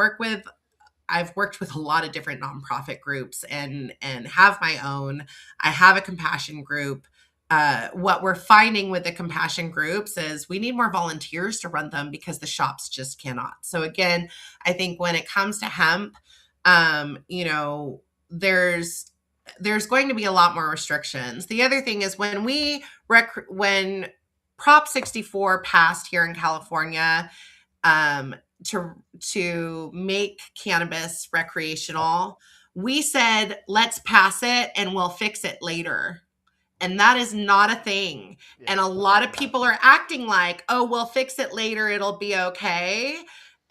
lot of different nonprofit groups and have my own. I have a compassion group. What we're finding with the compassion groups is we need more volunteers to run them because the shops just cannot. So again, I think when it comes to hemp, there's going to be a lot more restrictions. The other thing is when Prop 64 passed here in California, um, to make cannabis recreational, we said, let's pass it and we'll fix it later. And that is not a thing. Yeah. And a lot of people are acting like, oh, we'll fix it later, it'll be okay.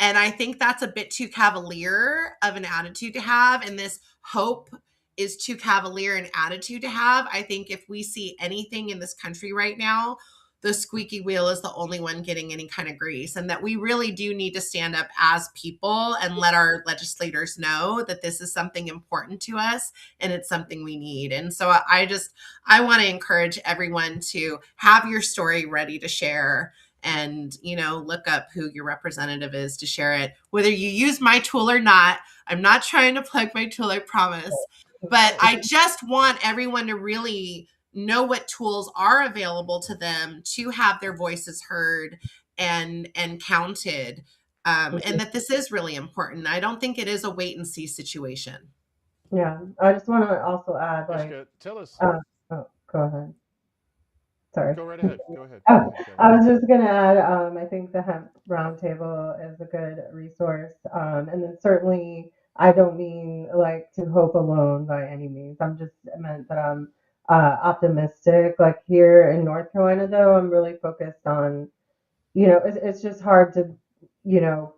And I think that's a bit too cavalier of an attitude to have. And this hope is too cavalier an attitude to have. I think if we see anything in this country right now, the squeaky wheel is the only one getting any kind of grease, and that we really do need to stand up as people and let our legislators know that this is something important to us and it's something we need. And so I want to encourage everyone to have your story ready to share, and look up who your representative is to share it, whether you use my tool or not. I'm not trying to plug my tool, I promise, but I just want everyone to really know what tools are available to them to have their voices heard and counted, and that this is really important. I don't think it is a wait and see situation. Yeah, I just want to also add, like, Ishka, tell us. oh, go ahead. Sorry. Go right ahead. Go ahead. Go Oh, ahead, Kelly. I was just gonna add, I think the Hemp Roundtable is a good resource, and then certainly I don't mean like to hope alone by any means. I'm just meant that I'm optimistic. Like here in North Carolina, though, I'm really focused on, it's just hard to, you know,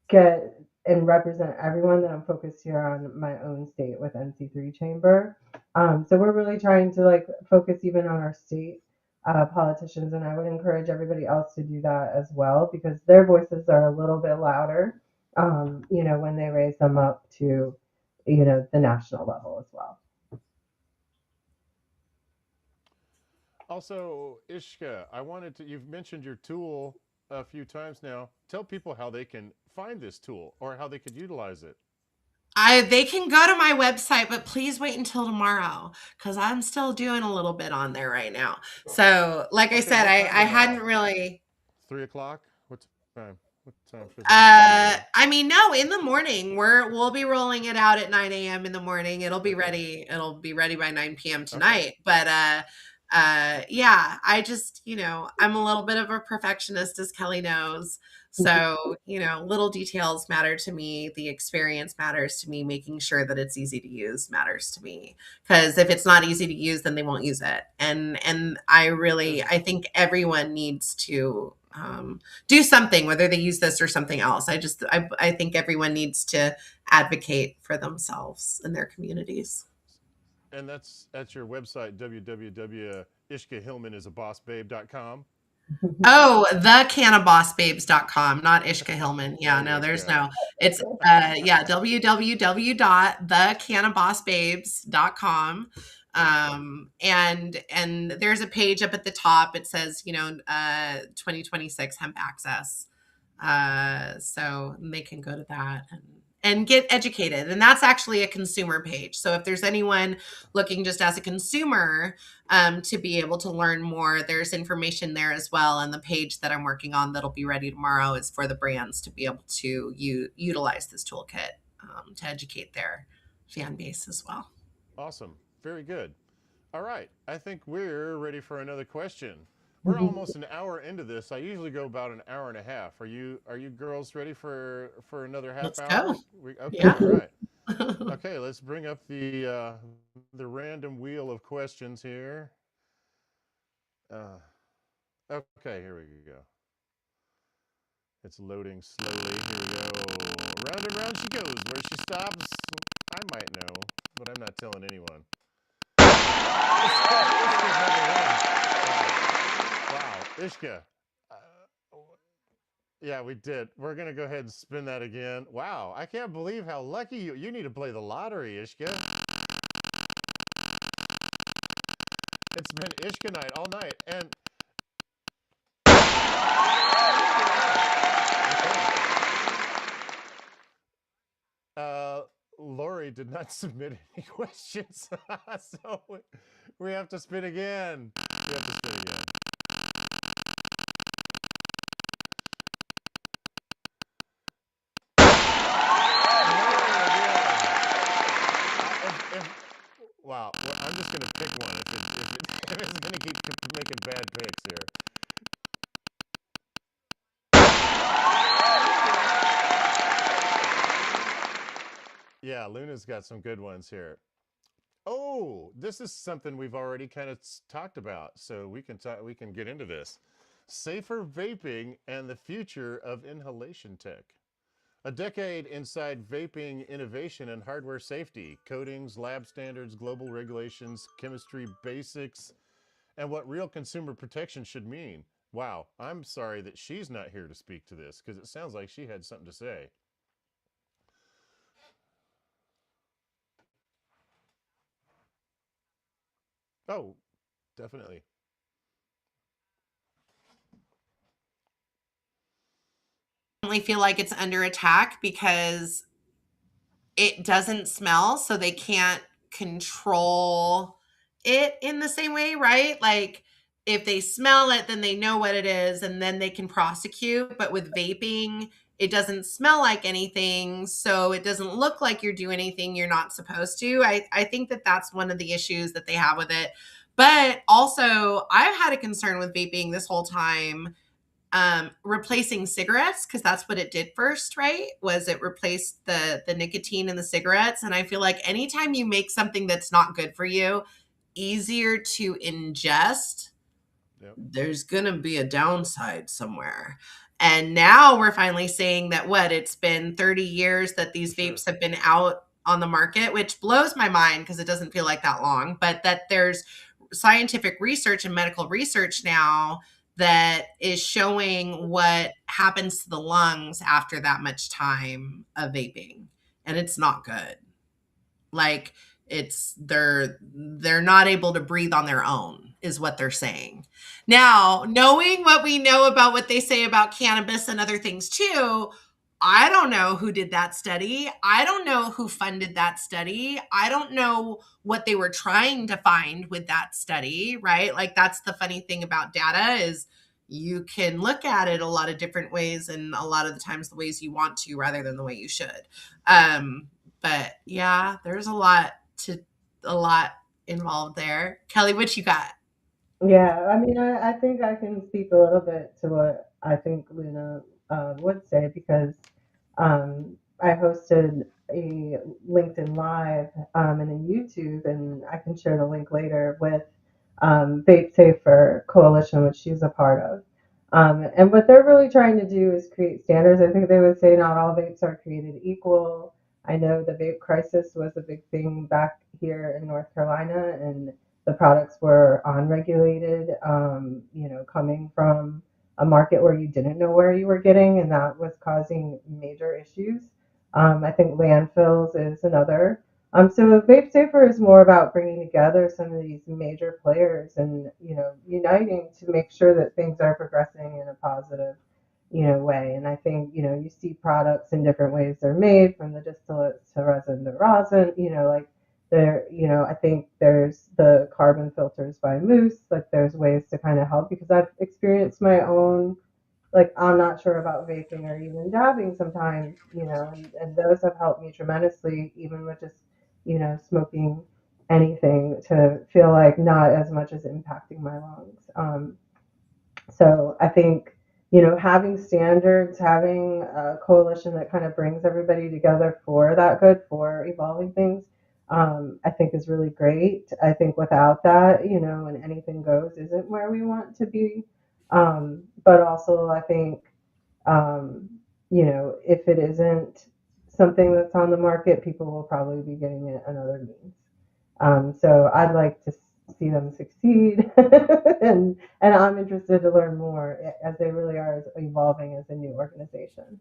get and represent everyone that I'm focused here on my own state with NC3 Chamber. So we're really trying to like focus even on our state politicians, and I would encourage everybody else to do that as well because their voices are a little bit louder, when they raise them up to, the national level as well. Also, Ishka, you've mentioned your tool a few times now. Tell people how they can find this tool or how they could utilize it. They can go to my website, but please wait until tomorrow because I'm still doing a little bit on there right now. So, like I Okay, said, what time I tomorrow? hadn't really. 3 o'clock? What time? What time for them? I mean, no, in the morning. We'll be rolling it out at 9 a.m. in the morning. It'll be Okay. ready. It'll be ready by 9 p.m. Okay. tonight. But Yeah, I just, I'm a little bit of a perfectionist, as Kelly knows. So, little details matter to me. The experience matters to me. Making sure that it's easy to use matters to me. Because if it's not easy to use, then they won't use it. And I think everyone needs to do something, whether they use this or something else. I think everyone needs to advocate for themselves and their communities. And that's at your website, www.ishqahillmanisabossbabe.com. Oh, thecannabossbabes.com, not Ishqa Hillman. Yeah, There no, you there's go. no. It's www.thecannabossbabes.com. And there's a page up at the top. It says, 2026 hemp access. So they can go to that and get educated. And that's actually a consumer page. So if there's anyone looking just as a consumer, to be able to learn more, there's information there as well. And the page that I'm working on that'll be ready tomorrow is for the brands to be able to utilize this toolkit to educate their fan base as well. Awesome. Very good. All right. I think we're ready for another question. We're almost an hour into this. I usually go about an hour and a half. Are you girls ready for another half Let's hour? go. Okay. Yeah. All right. Okay. Let's bring up the random wheel of questions here. Okay. Here we go. It's loading slowly. Here we go. Round and round she goes. Where she stops, I might know, but I'm not telling anyone. Wow, Ishqa. Yeah, we did. We're going to go ahead and spin that again. Wow, I can't believe how lucky you. You need to play the lottery, Ishqa. It's been Ishqa night all night. And Laurie did not submit any questions, so we have to spin again. We have to spin again. Wow, well, I'm just gonna pick one if it's gonna keep making bad picks here. Yeah, Luna's got some good ones here. Oh, this is something we've already kind of talked about, so we can get into this. Safer vaping and the future of inhalation tech. A decade inside vaping innovation and hardware safety, coatings, lab standards, global regulations, chemistry basics, and what real consumer protection should mean. Wow, I'm sorry that she's not here to speak to this because it sounds like she had something to say. Oh, definitely. I feel like it's under attack because it doesn't smell, so they can't control it in the same way, right? Like if they smell it, then they know what it is and then they can prosecute. But with vaping, it doesn't smell like anything, so it doesn't look like you're doing anything you're not supposed to. I think that that's one of the issues that they have with it. But also, I've had a concern with vaping this whole time, replacing cigarettes, because that's what it did first, right? Was it replaced the nicotine in the cigarettes? And I feel like anytime you make something that's not good for you easier to ingest, Yep. there's gonna be a downside somewhere. And now we're finally saying that it's been 30 years that these vapes have been out on the market, which blows my mind because it doesn't feel like that long, but that there's scientific research and medical research now that is showing what happens to the lungs after that much time of vaping. And it's not good. Like they're not able to breathe on their own is what they're saying. Now, knowing what we know about what they say about cannabis and other things too, I don't know who did that study. I don't know who funded that study. I don't know what they were trying to find with that study, right? Like that's the funny thing about data is you can look at it a lot of different ways and a lot of the times the ways you want to rather than the way you should. But yeah, there's a lot involved there. Kelly, what you got? Yeah, I mean, I think I can speak a little bit to what I think Luna would say because I hosted a LinkedIn Live and a YouTube, and I can share the link later with Vape Safer Coalition, which she's a part of. And what they're really trying to do is create standards. I think they would say not all vapes are created equal. I know the vape crisis was a big thing back here in North Carolina, and the products were unregulated, coming from a market where you didn't know where you were getting, and that was causing major issues. I think landfills is another. So Vape Safer is more about bringing together some of these major players and uniting to make sure that things are progressing in a positive way. And I think you see products in different ways they're made, from the distillates to resin to rosin. Like I think there's the carbon filters by Moose. Like there's ways to kind of help because I've experienced my own, like I'm not sure about vaping or even dabbing sometimes, and those have helped me tremendously, even with just, smoking anything to feel like not as much as impacting my lungs. So I think, having standards, having a coalition that kind of brings everybody together for that good, for evolving things, I think is really great. I think without that, and anything goes isn't where we want to be. But also, I think, if it isn't something that's on the market, people will probably be getting it another means. So I'd like to see them succeed, and I'm interested to learn more as they really are evolving as a new organization.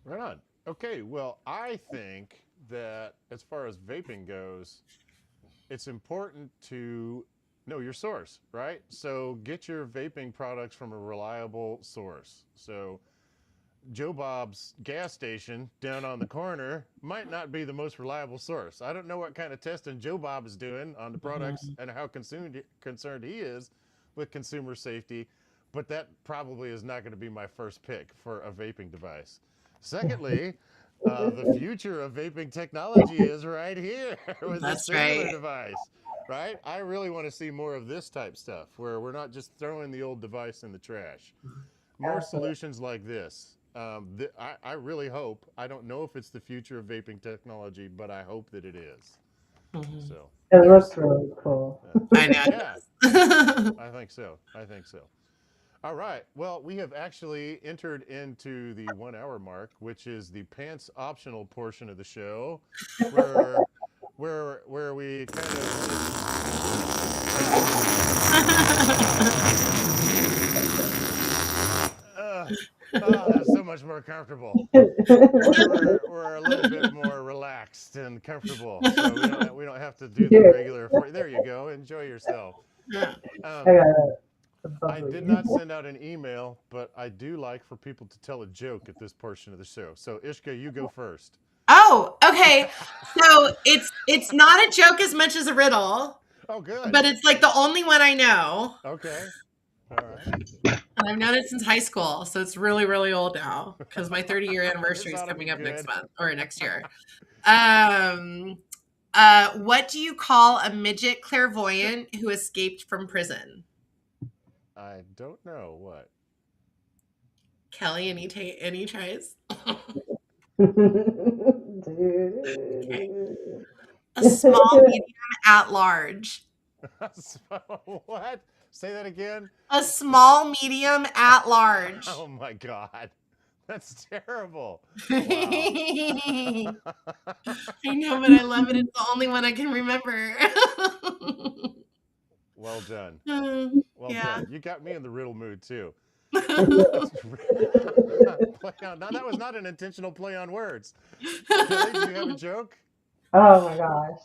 Right on. Okay, well, I think that as far as vaping goes, it's important to know your source, right? So get your vaping products from a reliable source. So Joe Bob's gas station down on the corner might not be the most reliable source. I don't know what kind of testing Joe Bob is doing on the products Mhm. and how concerned he is with consumer safety, but that probably is not going to be my first pick for a vaping device. Secondly, the future of vaping technology is right here with a That's singular right. device, right? I really want to see more of this type stuff where we're not just throwing the old device in the trash. More Absolutely. solutions like this. I really hope, I don't know if it's the future of vaping technology, but I hope that it is. Mhm. So It looks there's, really cool. I know yeah, it I think so. I think so. All right. Well, we have actually entered into the 1 hour mark, which is the pants optional portion of the show, where where we kind of uh, oh, that's so much more comfortable. We're a little bit more relaxed and comfortable, so we don't have to do the Here, regular. There you go. Enjoy yourself. Yeah. I Um, got a I bubbly. did not send out an email, but I do like for people to tell a joke at this portion of the show. So Ishka, you go first. Oh, okay. So it's not a joke as much as a riddle, Oh, good. but it's like the only one I know. Okay. All right. And I've known it since high school, so it's really, really old now because my 30-year This anniversary is ought to be coming up next good. month or next year. Um, what do you call a midget clairvoyant who escaped from prison? I don't know what. Kelly, any tries? A small medium at large. What? Say that again. A small medium at large. Oh my God. That's terrible. Wow. I know, but I love it. It's the only one I can remember. Well done. Well Yeah. done. You got me in the riddle mood too. Play on. Now that was not an intentional play on words. Kelly, do you have a joke? Oh my gosh.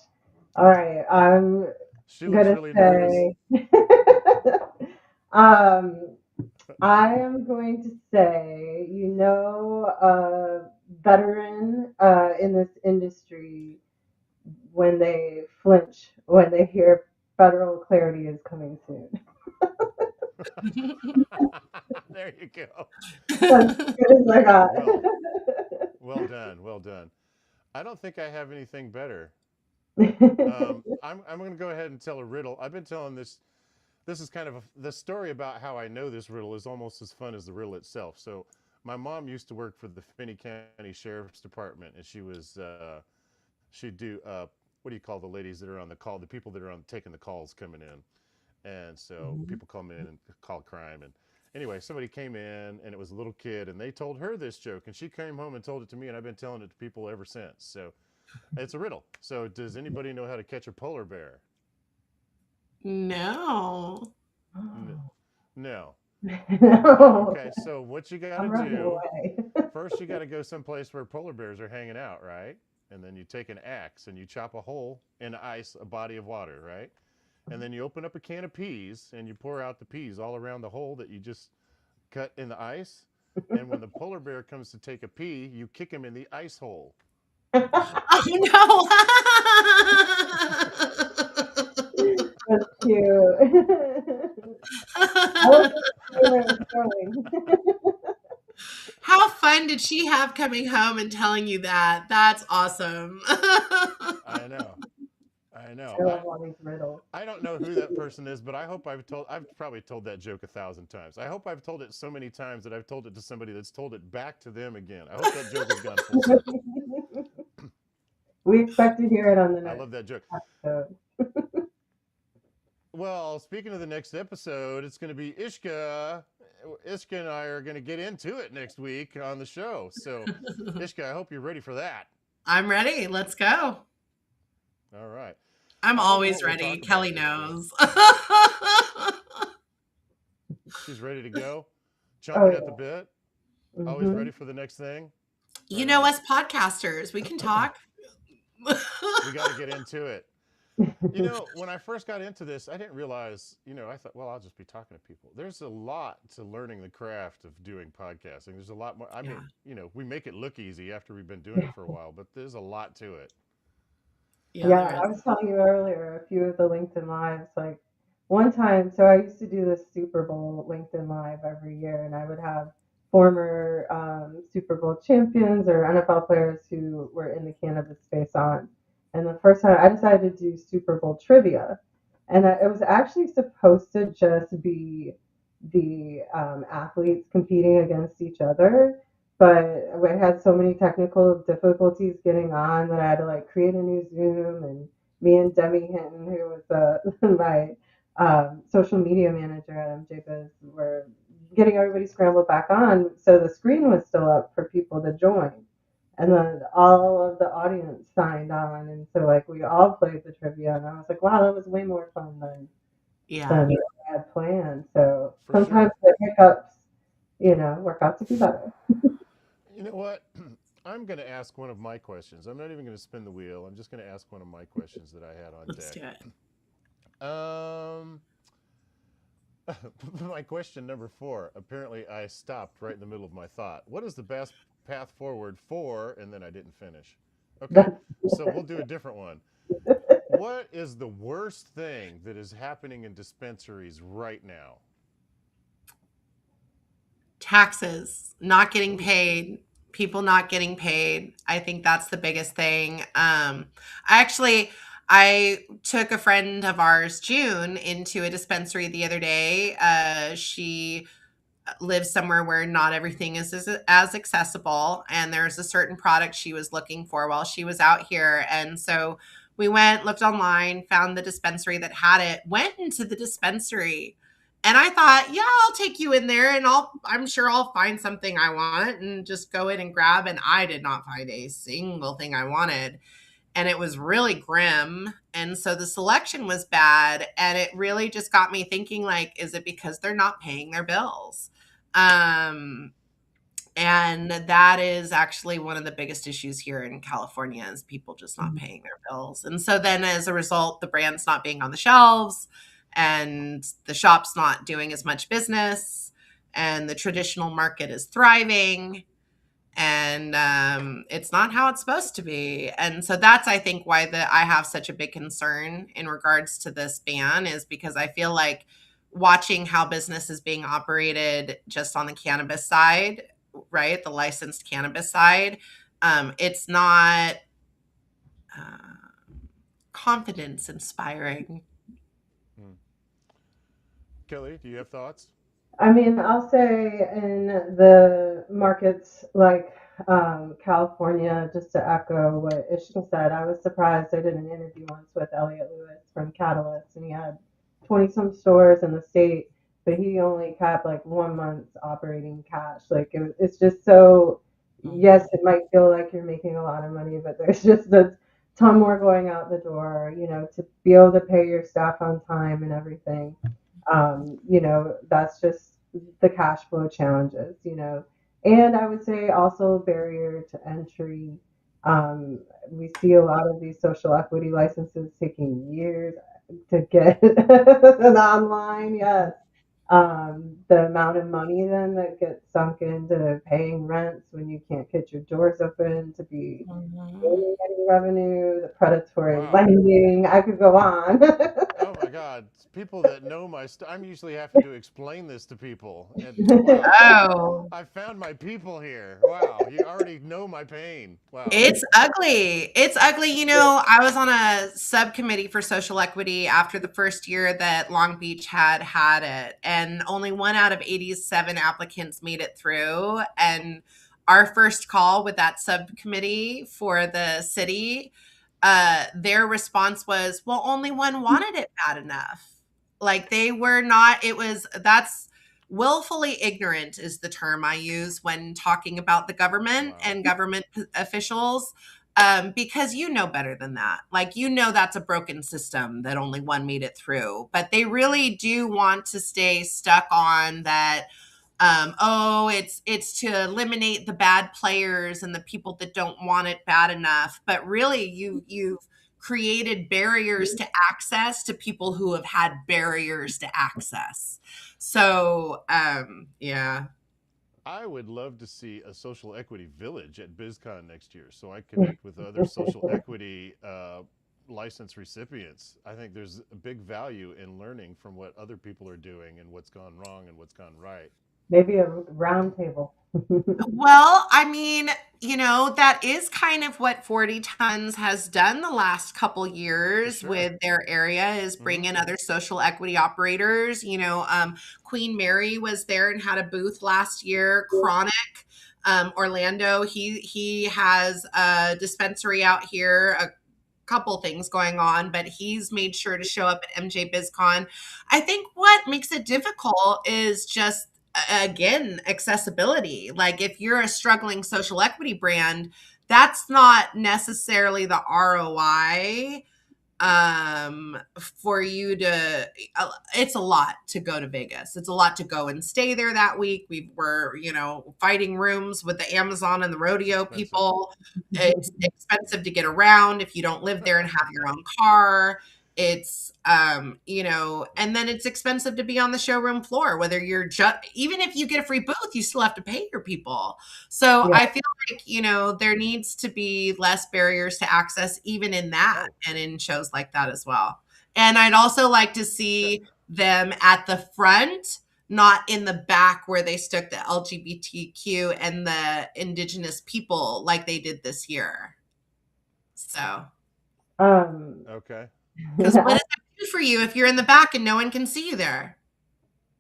All right. I'm She looks gonna really nervous. say um I am going to say, a veteran in this industry when they flinch when they hear federal clarity is coming soon. There you go. That's as good as I got. Well, well done. Well done. I don't think I have anything better. I'm going to go ahead and tell a riddle. I've been telling this this is kind of the story about how I know this riddle is almost as fun as the riddle itself. So my mom used to work for the Finney County Sheriff's Department, and she'd do what do you call the ladies that are on the call, the people that are on taking the calls coming in, and so Mhm. people come in and call crime. And anyway, somebody came in, and it was a little kid, and they told her this joke, and she came home and told it to me, and I've been telling it to people ever since. So it's a riddle. So does anybody know how to catch a polar bear? No. N- Oh. no. No, Okay, so what you got to I'm running do away. first, you got to go someplace where polar bears are hanging out, right? And then you take an axe and you chop a hole in the ice, a body of water, right? And then you open up a can of peas and you pour out the peas all around the hole that you just cut in the ice. And when the polar bear comes to take a pee, you kick him in the ice hole. That's cute. I was where it was going. How fun did she have coming home and telling you that? That's awesome. I know. I know. I I love all these riddles. I don't know who that person is, but I hope I've probably told that joke 1,000 times. I hope I've told it so many times that I've told it to somebody that's told it back to them again. I hope that joke has gone full circle. We expect to hear it on the I next love that joke. episode. Well, speaking of the next episode, it's going to be Ishqa. Ishqa and I are going to get into it next week on the show. So, Ishqa, I hope you're ready for that. I'm ready. Let's go. All right. I'm I don't know always what we'll ready. talk about Kelly this week. knows. She's ready to go, Oh chomping at the yeah. bit, always Hmm. ready for the next thing. You Right know on. us podcasters, we can talk. We got to get into it. You know, when I first got into this, I didn't realize, I thought, well, I'll just be talking to people. There's a lot to learning the craft of doing podcasting. There's a lot more. I Yeah. mean, we make it look easy after we've been doing it for a while, but there's a lot to it. Yeah, Yeah, there I is. was telling you earlier a few of the LinkedIn lives. Like one time, so I used to do this Super Bowl LinkedIn live every year, and I would have former Super Bowl champions or NFL players who were in the cannabis space on. And the first time I decided to do Super Bowl trivia, and it was actually supposed to just be the athletes competing against each other, but I had so many technical difficulties getting on that I had to like create a new Zoom. And me and Demi Hinton, who was my social media manager at MJ Biz, were getting everybody scrambled back on. So the screen was still up for people to join. And then all of the audience signed on. And so like we all played the trivia. And I was like, wow, that was way more fun Yeah. than I had planned. So For sometimes sure. the hiccups, work out to be better. You know what? I'm going to ask one of my questions. I'm not even going to spin the wheel. I'm just going to ask one of my questions that I had on Let's do it. deck. My question number 4. Apparently, I stopped right in the middle of my thought. What is the best path forward for? And then I didn't finish. Okay, That's so we'll do a different one. What is the worst thing that is happening in dispensaries right now? Taxes, not getting Ooh, paid, people not getting paid. I think that's the biggest thing. I took a friend of ours, June, into a dispensary the other day. She lives somewhere where not everything is as accessible, and there's a certain product she was looking for while she was out here. And so we went, looked online, found the dispensary that had it, went into the dispensary, and I thought, yeah, I'll take you in there and I'm sure I'll find something I want and just go in and grab. And I did not find a single thing I wanted, and it was really grim. And so the selection was bad, and it really just got me thinking, like, is it because they're not paying their bills? um and that is actually one of the biggest issues here in California, is people just not paying their bills. And so then as a result, the brand's not being on the shelves, and the shop's not doing as much business, and the traditional market is thriving, and it's not how it's supposed to be. And so that's, I think, why I have such a big concern in regards to this ban, is because I feel like watching how business is being operated just on the cannabis side, right, the licensed cannabis side, it's not confidence inspiring. hmm. Kelly, do you have thoughts? I mean, I'll say in the markets like California, just to echo what Ishqa said, I was surprised. I did an interview once with Elliot Lewis from Catalyst, and he had 20 some stores in the state, but he only kept like 1 month's operating cash. Like it's just so, yes, it might feel like you're making a lot of money, but there's just a ton more going out the door, to be able to pay your staff on time and everything. That's just the cash flow challenges. And I would say also barrier to entry. We see a lot of these social equity licenses taking years to get an online, yes. The amount of money then that gets sunk into paying rents when you can't get your doors open to be Mhm. gaining any revenue, the predatory Wow. lending, I could go on. Oh my God. People that know my I'm usually having to explain this to people. And wow. Oh, I found my people here. Wow. You already know my pain. Wow. it's ugly. It's ugly. I was on a subcommittee for social equity after the first year that Long Beach had it, and only one out of 87 applicants made it through. And our first call with that subcommittee for the city, their response was, well, only one wanted it bad enough. Like they were not, that's willfully ignorant is the term I use when talking about the government Wow. and government officials, because you know better than that. Like, that's a broken system that only one made it through. But they really do want to stay stuck on that. Oh, it's to eliminate the bad players and the people that don't want it bad enough. But really, you've created barriers to access to people who have had barriers to access. So, yeah. I would love to see a social equity village at BizCon next year so I connect with other social equity license recipients. I think there's a big value in learning from what other people are doing and what's gone wrong and what's gone right. Maybe a round table. Well, I mean, that is kind of what 40 Tons has done the last couple For years sure. with their area is bring Hmm. in other social equity operators. Queen Mary was there and had a booth last year. Chronic, Orlando, he has a dispensary out here, a couple things going on, but he's made sure to show up at MJ BizCon. I think what makes it difficult is just again accessibility. Like if you're a struggling social equity brand, that's not necessarily the ROI for you to it's a lot to go to Vegas. It's a lot to go and stay there that week. We were, fighting rooms with the Amazon and the It's rodeo expensive. people. It's expensive to get around if you don't live there and have your own car. It's and then it's expensive to be on the showroom floor, whether you're just, even if you get a free booth, you still have to pay your people. So Yeah. I feel like, there needs to be less barriers to access even in that Oh, and in shows like that as well. And I'd also like to yeah. see them at the front, not in the back where they stuck the LGBTQ and the indigenous people like they did this year. So, Um, Okay. because what does that do for you if you're in the back and no one can see you there?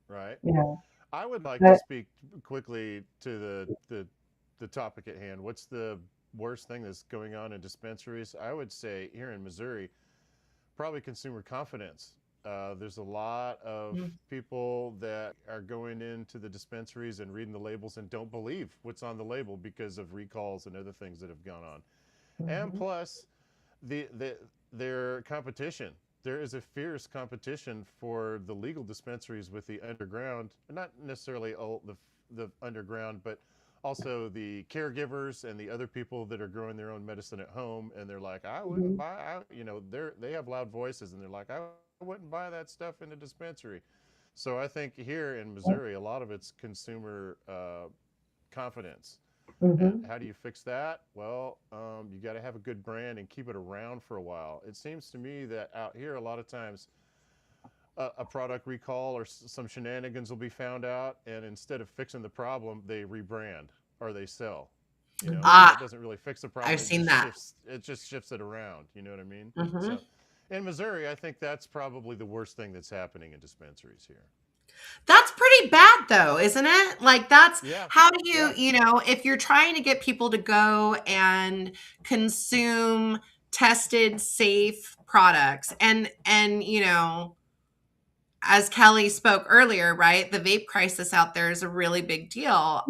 Right. yeah. I would like to I, speak quickly to the topic at hand. What's the worst thing that's going on in dispensaries? I would say here in Missouri, probably consumer confidence. There's a lot of Mm. people that are going into the dispensaries and reading the labels and don't believe what's on the label because of recalls and other things that have gone on. And mhm. plus, their competition. There is a fierce competition for the legal dispensaries with the underground, not necessarily all the underground, but also the caregivers and the other people that are growing their own medicine at home, and they're like, I wouldn't Mhm. buy, they have loud voices, and they're like, I wouldn't buy that stuff in a dispensary. So I think here in Missouri, a lot of it's consumer confidence. And Mhm. how do you fix that? Well, you got to have a good brand and keep it around for a while. It seems to me that out here, a lot of times, a product recall or some shenanigans will be found out, and instead of fixing the problem, they rebrand or they sell. And Mhm. Ah, that doesn't really fix the I've problem. It seen just that. shifts. It just shifts it around. You know what I mean? Hmm. So, in Missouri, I think that's probably the worst thing that's happening in dispensaries here. That's pretty bad though, isn't it? Like that's Yeah, how do yeah, you know, if you're trying to get people to go and consume tested safe products and you know, as Kelly spoke earlier, right? The vape crisis out there is a really big deal.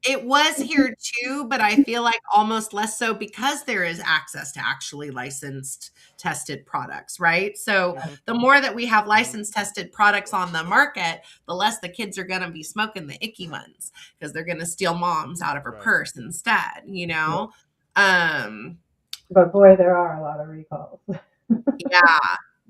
It was here too, but I feel like almost less so because there is access to actually licensed tested products, right? So hmm the more that we have hmm licensed tested products on the market, the less the kids are going to be smoking the icky ones because they're going to steal mom's out of her right. purse instead, you Yeah. know? Um But boy, there are a lot of recalls. yeah.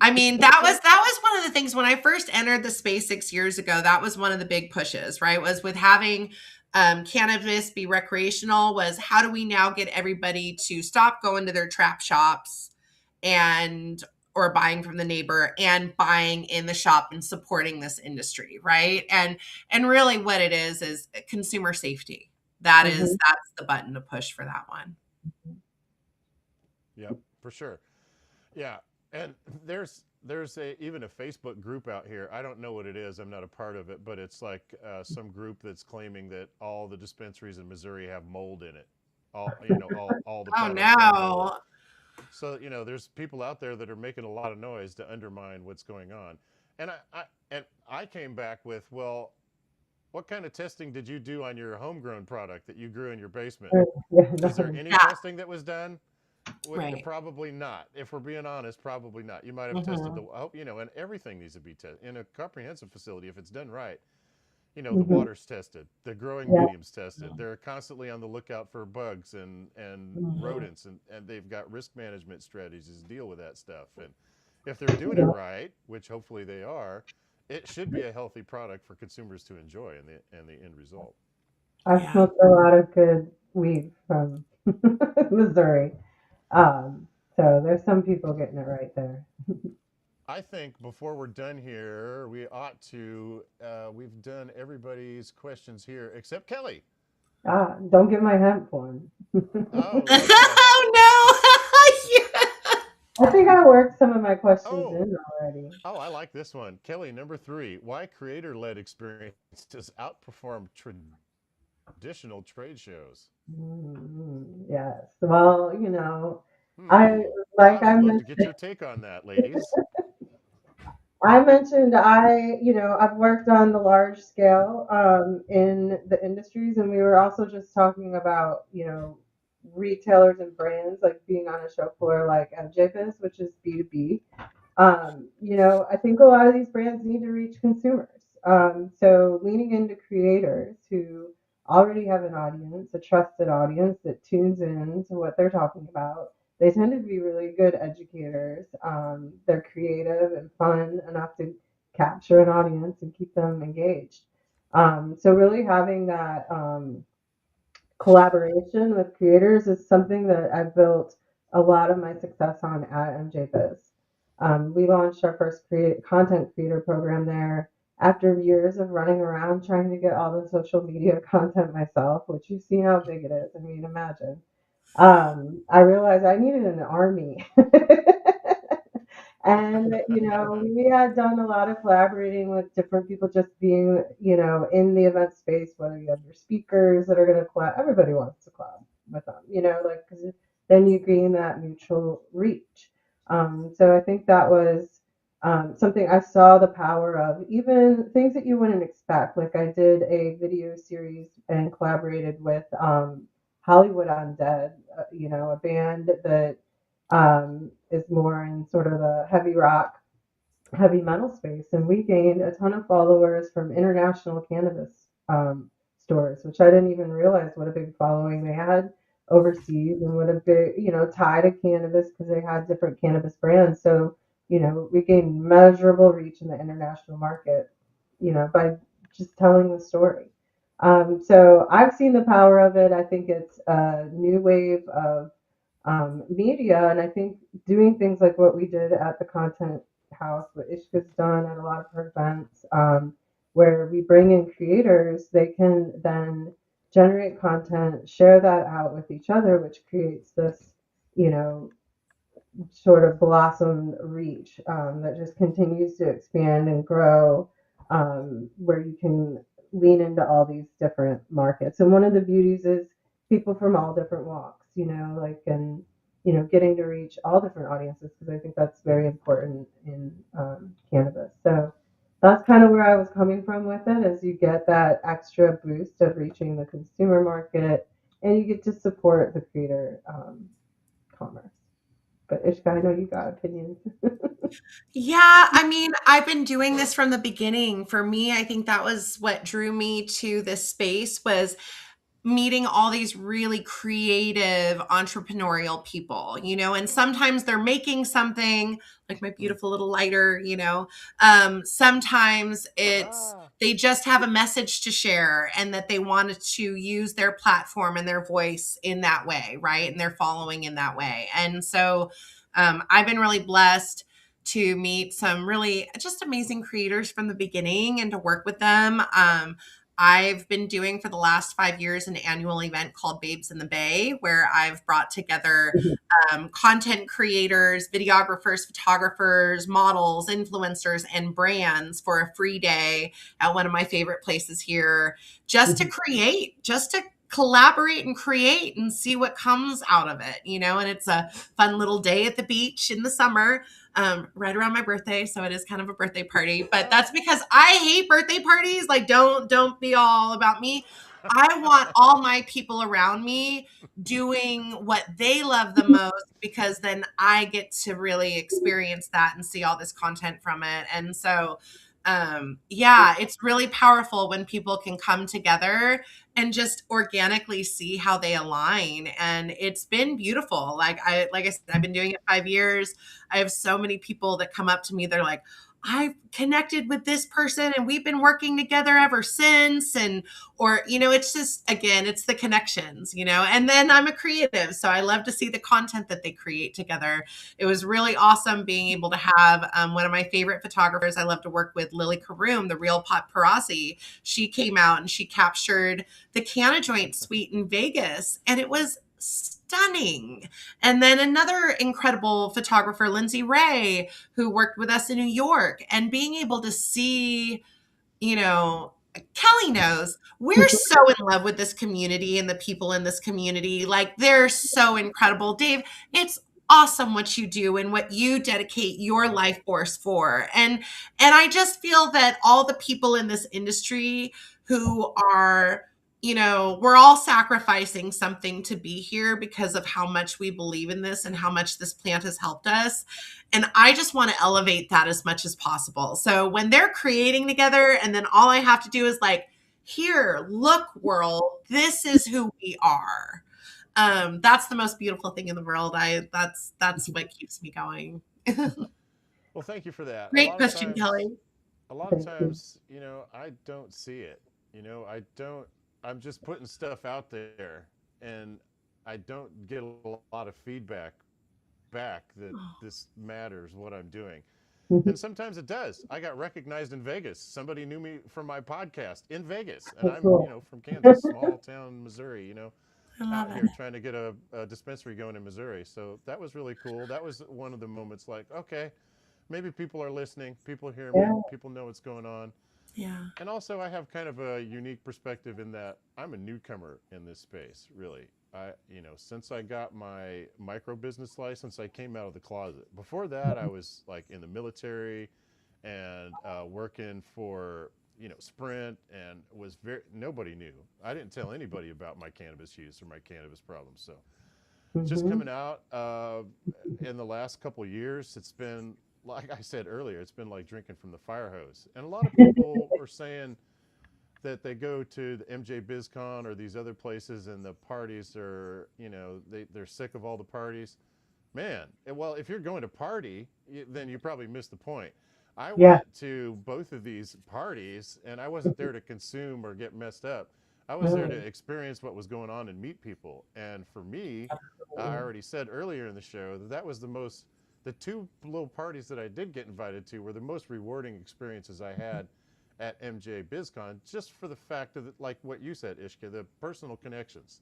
I mean, that was one of the things when I first entered the space 6 years ago. That was one of the big pushes, right? Was with having cannabis be recreational. Was how do we now get everybody to stop going to their trap shops and or buying from the neighbor and buying in the shop and supporting this industry, right? And really, what it is consumer safety. Hmm. That's the button to push for that one. Yep, for sure. Yeah, and there's a even a Facebook group out here. I don't know what it is. I'm not a part of it, but it's like some group that's claiming that all the dispensaries in Missouri have mold in it. All the Oh products have mold. no. So there's people out there that are making a lot of noise to undermine what's going on. And I came back with, well, what kind of testing did you do on your homegrown product that you grew in your basement? Yeah, Is there no. any Yeah, testing that was done? right. Probably not. If we're being honest, probably not. You might have tested Mhm. and everything needs to be tested in a comprehensive facility if it's done right. The Hmm. water's tested, the growing Yeah. medium's tested. They're constantly on the lookout for bugs and Mhm. rodents, and they've got risk management strategies to deal with that stuff. And if they're doing it Yeah. right, which hopefully they are, it should be a healthy product for consumers to enjoy in the end result. I've Yeah. smoked a lot of good weed from Missouri. So there's some people getting it right there. I think before we're done here, we ought to. We've done everybody's questions here except Kelly. Don't get my hemp one. Oh, okay. Oh no. Yeah. I think I worked some of my questions Oh, in already. oh, I like this one. Kelly, number three. Why creator-led experience does outperform traditional trade shows? Yes. Well, I Hmm. I like I would love to mentioned. get your take on that, ladies. I mentioned I've worked on the large scale in the industries, and we were also just talking about, retailers and brands like being on a show floor like MJBiz, which is B2B. I think a lot of these brands need to reach consumers. So leaning into creators who already have an audience, a trusted audience that tunes in to what they're talking about. They tend to be really good educators. They're creative and fun enough to capture an audience and keep them engaged. So really having that collaboration with creators is something that I've built a lot of my success on at MJBiz. We launched our first content creator program there after years of running around trying to get all the social media content myself, which you've seen how big it is. I mean, imagine. I realized I needed an army. And, we had done a lot of collaborating with different people, just being, in the event space, whether you have your speakers that are going to collab, everybody wants to collab with them, like, because then you gain that mutual reach. So I think that was something I saw the power of, even things that you wouldn't expect. Like I did a video series and collaborated with Hollywood Undead, a band that is more in sort of the heavy rock, heavy metal space. And we gained a ton of followers from international cannabis stores, which I didn't even realize what a big following they had overseas and what a big, tie to cannabis because they had different cannabis brands. So, we gained measurable reach in the international market, by just telling the story. So I've seen the power of it. I think it's a new wave of media, and I think doing things like what we did at the content house, what Ishka's done at a lot of her events, where we bring in creators, they can then generate content, share that out with each other, which creates this, you know, sort of blossomed reach that just continues to expand and grow. where you can lean into all these different markets. And one of the beauties is people from all different walks, like, and, getting to reach all different audiences, because I think that's very important in cannabis. So that's kind of where I was coming from with it, is you get that extra boost of reaching the consumer market, and you get to support the creator commerce. But Ishka, I know you got opinions. Yeah, I mean, I've been doing this from the beginning. For me, I think that was what drew me to this space, was meeting all these really creative entrepreneurial people, and sometimes they're making something like my Mm. beautiful little lighter, sometimes it's Ah. they just have a message to share and that they wanted to use their platform and their voice in that way, right? And their following in that way. And so I've been really blessed to meet some really just amazing creators from the beginning and to work with them. I've been doing for the last 5 years an annual event called Babes in the Bay, where I've brought together content creators, videographers, photographers, models, influencers, and brands for a free day at one of my favorite places here, just to create, just to collaborate and create and see what comes out of it, and it's a fun little day at the beach in the summer, right around my birthday. So it is kind of a birthday party, but that's because I hate birthday parties. Like, don't be all about me. I want all my people around me doing what they love the most, because then I get to really experience that and see all this content from it. And so, yeah, it's really powerful when people can come together and just organically see how they align. And it's been beautiful. Like I said, I've been doing it 5 years. I have so many people that come up to me. They're like, I've connected with this person and we've been working together ever since. Or, it's just, again, it's the connections, and then I'm a creative. So I love to see the content that they create together. It was really awesome being able to have one of my favorite photographers I love to work with, Lily Karoom, the real paparazzi. She came out and she captured the Canna Joint suite in Vegas, and it was stunning. And then another incredible photographer, Lindsay Ray, who worked with us in New York, and being able to see, Kelly knows we're so in love with this community and the people in this community. Like, they're so incredible. Dave, it's awesome what you do and what you dedicate your life force for. And I just feel that all the people in this industry who are, we're all sacrificing something to be here because of how much we believe in this and how much this plant has helped us. And I just want to elevate that as much as possible. So when they're creating together, and then all I have to do is like, here, look, world, this is who we are. That's the most beautiful thing in the world. That's what keeps me going. Well, thank you for that. Great question, Kelly. A lot of Thank you. times, I don't see it. I don't. I'm just putting stuff out there, and I don't get a lot of feedback back that this matters what I'm doing. And sometimes it does. I got recognized in Vegas. Somebody knew me from my podcast in Vegas, and That's I'm, cool. from Kansas, small town Missouri. I love Out it. here trying to get a dispensary going in Missouri. So that was really cool. That was one of the moments. Like, okay, maybe people are listening, people hear me, Yeah. people know what's going on. Yeah. And also, I have kind of a unique perspective in that I'm a newcomer in this space, really. Since I got my micro business license, I came out of the closet. Before that, I was like in the military and working for, Sprint, and nobody knew. I didn't tell anybody about my cannabis use or my cannabis problems. So just Mm-hmm. coming out in the last couple of years, it's been, like I said earlier, it's been like drinking from the fire hose. And a lot of people are saying that they go to the MJ BizCon or these other places and the parties are, they're sick of all the parties. Man, well, if you're going to party, then you probably missed the point. I Yeah. went to both of these parties and I wasn't there to consume or get messed up. I was there to Really. experience what was going on and meet people. And for me, I already said earlier in the show that the two little parties that I did get invited to were the most rewarding experiences I had at MJ BizCon, just for the fact of, like what you said, Ishka, the personal connections.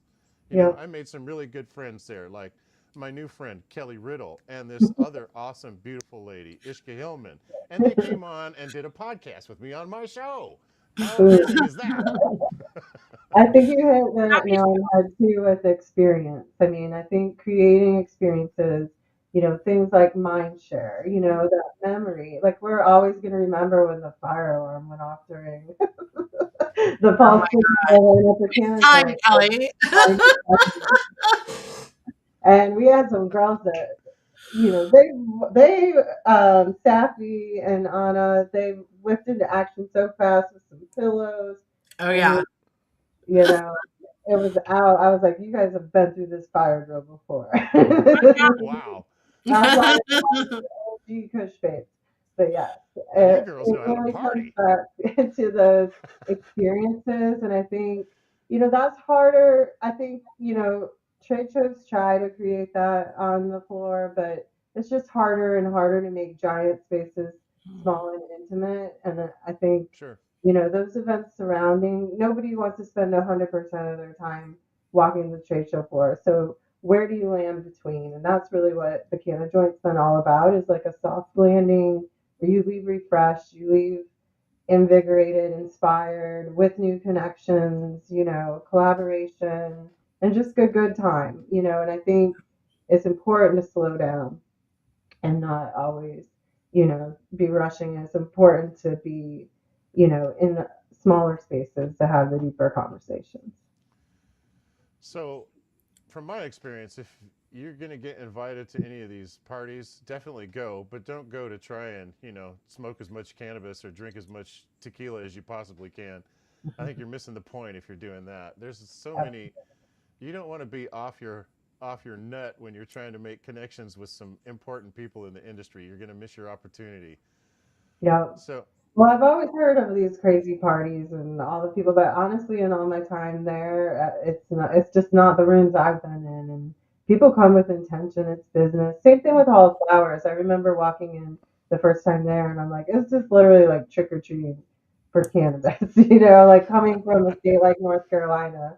Yeah. I made some really good friends there. Like my new friend Kelly Riddle and this other awesome, beautiful lady, Ishqa Hillman, and they came on and did a podcast with me on my show. How amazing is that? I think you hit the nail on the head too with experience. I mean, I think creating experiences, things like mind share, that memory. Like we're always going to remember when the fire alarm went off during the Oh pulse my at the cannon time, joint. Kelly. And we had some girls that, they Safi and Anna, they whipped into action so fast with some pillows, Oh and yeah. you know, it was out. I was like, you guys have been through this fire drill before. Wow. That's why OG Kush Babes. But yes, You it girls know how to really comes party. back to those experiences. And I think, that's harder. I think, trade shows try to create that on the floor, but it's just harder and harder to make giant spaces small and intimate. And I think, Sure. those events surrounding, nobody wants to spend 100% of their time walking the trade show floor. So where do you land between? And that's really what the Canna Joint's been all about, is like a soft landing where you leave refreshed, you leave invigorated, inspired, with new connections, collaboration, and just good time, and I think it's important to slow down and not always, be rushing. It's important to be, in the smaller spaces to have the deeper conversations. So, from my experience, if you're going to get invited to any of these parties, definitely go, but don't go to try and, smoke as much cannabis or drink as much tequila as you possibly can. I think you're missing the point if you're doing that. There's so many, you don't want to be off your nut when you're trying to make connections with some important people in the industry. You're going to miss your opportunity. Yeah. So, Well, I've always heard of these crazy parties and all the people, but honestly, in all my time there, it's just not the rooms I've been in. And people come with intention. It's business. Same thing with Hall of Flowers. I remember walking in the first time there, and I'm like, it's just literally like trick or treating for cannabis. Like coming from a state like North Carolina,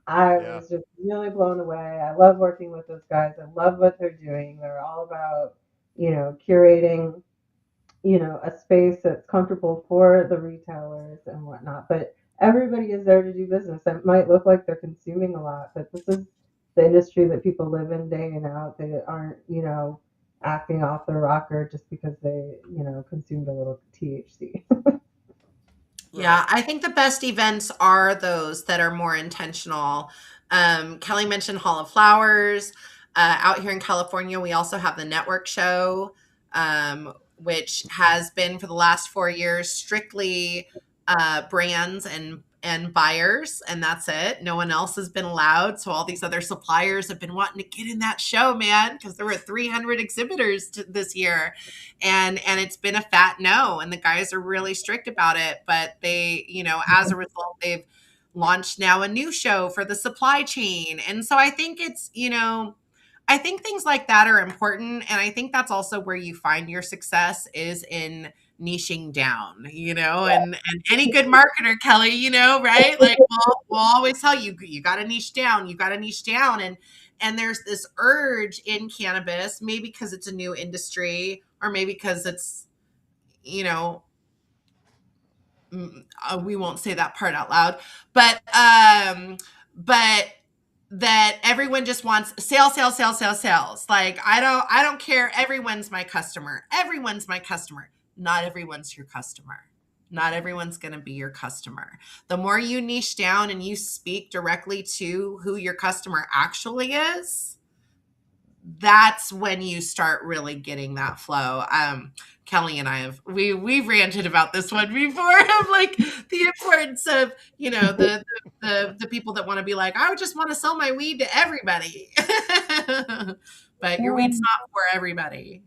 I yeah. was just really blown away. I love working with those guys. I love what they're doing. They're all about, curating, a space that's comfortable for the retailers and whatnot. But everybody is there to do business. It might look like they're consuming a lot, but this is the industry that people live in day in out. They aren't, acting off their rocker just because they, consumed a little THC. Right. Yeah, I think the best events are those that are more intentional. Kelly mentioned Hall of Flowers. Out here in California, we also have the Network Show, which has been for the last 4 years strictly brands and buyers, and that's it. No one else has been allowed. So all these other suppliers have been wanting to get in that show, man, because there were 300 exhibitors this year, and it's been a fat no, and the guys are really strict about it. But they, as a result, they've launched now a new show for the supply chain, and so I think it's, I think things like that are important, and I think that's also where you find your success is in niching down, and any good marketer, Kelly, right? Like we'll always tell you, you got to niche down, and there's this urge in cannabis, maybe because it's a new industry, or maybe because it's, you know, we won't say that part out loud, but that everyone just wants sales. Like I don't care. Everyone's my customer. Everyone's my customer. Not everyone's your customer. Not everyone's going to be your customer. The more you niche down and you speak directly to who your customer actually is, that's when you start really getting that flow. Kelly and I we've ranted about this one before, of like the importance of, the people that want to be like, I just want to sell my weed to everybody. But your weed's not for everybody.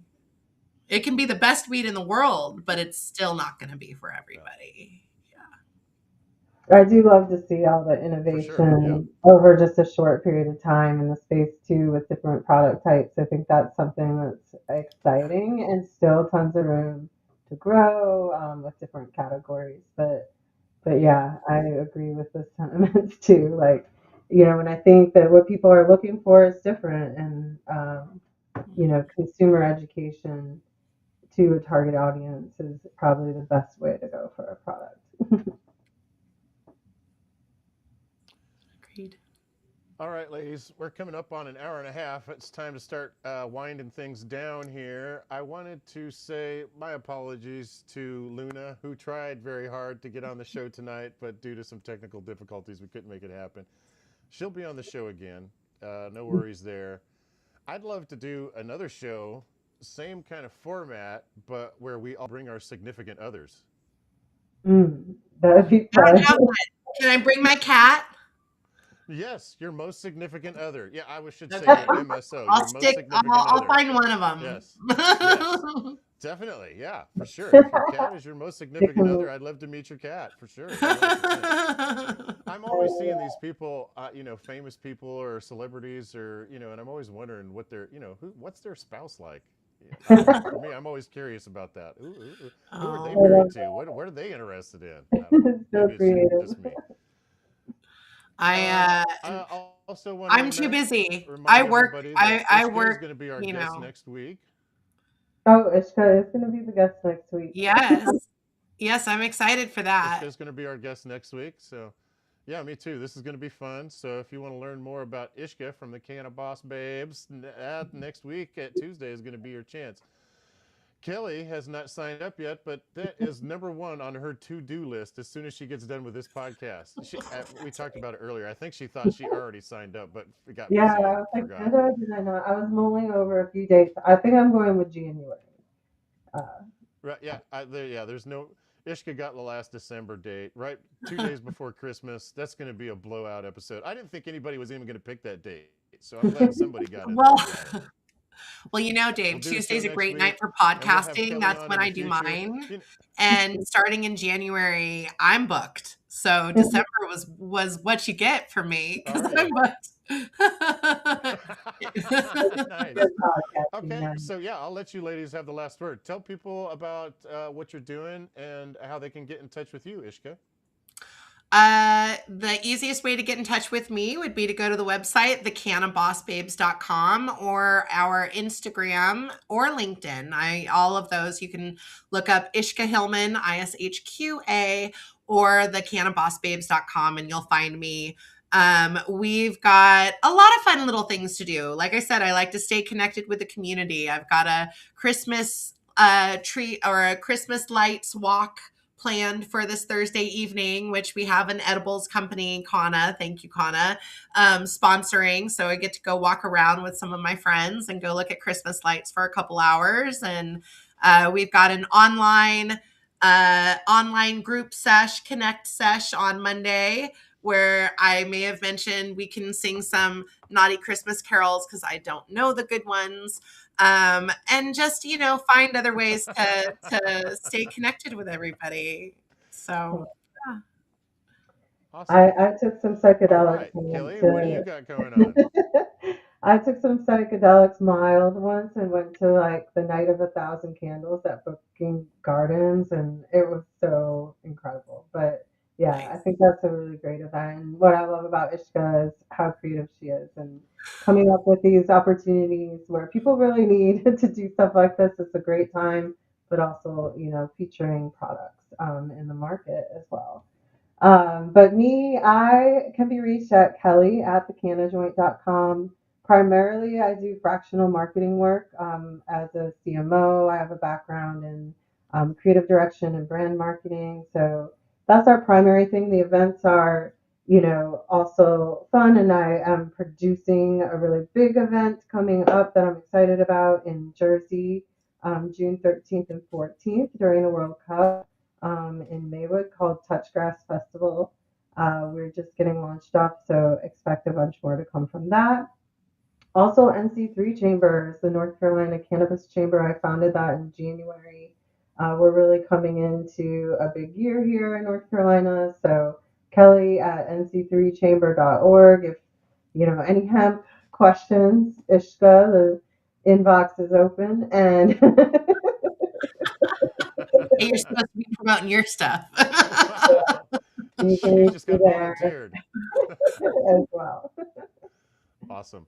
It can be the best weed in the world, but it's still not going to be for everybody. I do love to see all the For sure. Yeah. innovation over just a short period of time in the space too, with different product types. I think that's something that's exciting and still tons of room to grow, with different categories. But yeah, I agree with the sentiments too. Like, And I think that what people are looking for is different, and consumer education to a target audience is probably the best way to go for a product. Agreed. All right, ladies, we're coming up on an hour and a half. It's time to start winding things down here. I wanted to say my apologies to Luna, who tried very hard to get on the show tonight, but due to some technical difficulties, we couldn't make it happen. She'll be on the show again. No worries there. I'd love to do another show, same kind of format, but where we all bring our significant others. That would be I don't fun. have one. Can I bring my cat? Yes, your most significant other. Yeah, I should say Okay. your MSO, your most significant I'll other. find one of them. Yes. Yes. Definitely. Yeah, for sure. If your cat is your most significant other, I'd love to meet your cat for sure. 100%. I'm always seeing these people, famous people or celebrities, or and I'm always wondering what their, what's their spouse like. For me, I'm always curious about that. Who are they married to? What are they interested in? I don't know. So Maybe it's creative. just me. I also want I'm too busy. remind I work. everybody that I Ishqa work. is going to be our guest next week. Oh, Ishqa is going to be the guest next week. Yes, I'm excited for that. Ishqa is going to be our guest next week. So, yeah, me too. This is going to be fun. So, if you want to learn more about Ishqa from the Cannabis Babes, next week at Tuesday is going to be your chance. Kelly has not signed up yet, but that is number one on her to-do list as soon as she gets done with this podcast. We talked about it earlier. I think she thought she already signed up, but got busy Yeah, and I was like, forgot. did I not? I was mulling over a few dates. I think I'm going with January. Right? Yeah. There's no. Ishqa got the last December date, right? 2 days before Christmas. That's going to be a blowout episode. I didn't think anybody was even going to pick that date, so I'm glad somebody got it. Well, Dave, Tuesday's a great night for podcasting. That's when I do mine. And starting in January, I'm booked. So December was what you get for me because I'm booked. Nice. Okay, so yeah, I'll let you ladies have the last word. Tell people about what you're doing and how they can get in touch with you, Ishqa. The easiest way to get in touch with me would be to go to the website, thecannabossbabes.com, or our Instagram or LinkedIn. All of those, you can look up Ishqa Hillman, ISHQA, or thecannabossbabes.com, and you'll find me. We've got a lot of fun little things to do. Like I said, I like to stay connected with the community. I've got a Christmas tree or a Christmas lights walk planned for this Thursday evening, which we have an edibles company, Kana, thank you, Kana, sponsoring. So I get to go walk around with some of my friends and go look at Christmas lights for a couple hours. And we've got an online group connect sesh on Monday, where I may have mentioned we can sing some naughty Christmas carols because I don't know the good ones. And just, find other ways to stay connected with everybody. So, yeah. Awesome. I took some psychedelics. All right, Kelly, what do you got going on? I took some psychedelics mild once and went to like the Night of 1,000 Candles at Booking Gardens, and it was so incredible. But yeah, nice. I think that's a really great event. And what I love about Ishqa is how creative she is and coming up with these opportunities where people really need to do stuff like this. It's a great time, but also, featuring products in the market as well. But me, I can be reached at kelly@thecannajoint.com. Primarily, I do fractional marketing work as a CMO. I have a background in creative direction and brand marketing. So that's our primary thing. The events are, also fun. And I am producing a really big event coming up that I'm excited about in Jersey, June 13th and 14th during the World Cup. In Maywood called Touchgrass Festival. We're just getting launched up, so expect a bunch more to come from that. Also, NC3 Chambers, the North Carolina Cannabis Chamber, I founded that in January. We're really coming into a big year here in North Carolina, so Kelly at nc3chamber.org. If any hemp questions, Ishqa, the inbox is open, and Hey, you're supposed to be promoting your stuff. You just got volunteered. as well. Awesome.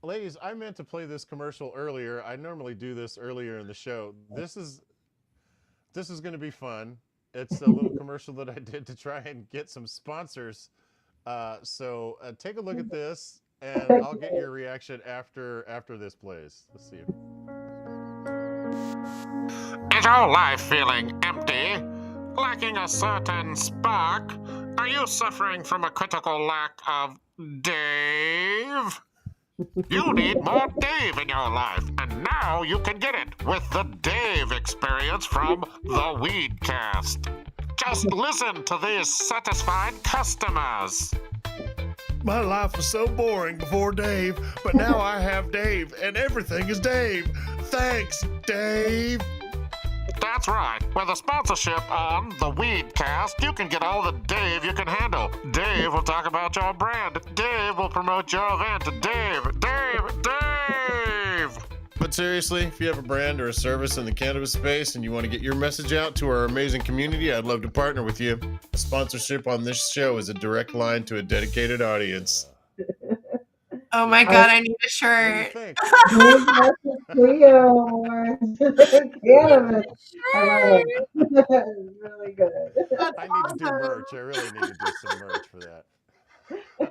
Ladies, I meant to play this commercial earlier. I normally do this earlier in the show. This is going to be fun. It's a little commercial that I did to try and get some sponsors. So take a look at this, and I'll get your reaction after this plays. Let's see. Is your life feeling empty? Lacking a certain spark? Are you suffering from a critical lack of Dave? You need more Dave in your life, and now you can get it with the Dave experience from the Weedcast. Just listen to these satisfied customers. My life was so boring before Dave, but now I have Dave, and everything is Dave. Thanks, Dave. That's right. With a sponsorship on the Weedcast, you can get all the Dave you can handle. Dave will talk about your brand. Dave will promote your event. Dave. But seriously, if you have a brand or a service in the cannabis space and you want to get your message out to our amazing community, I'd love to partner with you. Sponsorship on this show is a direct line to a dedicated audience. Oh my God, I need a shirt. Cannabis. I love it. It's really good. I need to do merch. I really need to do some merch for that.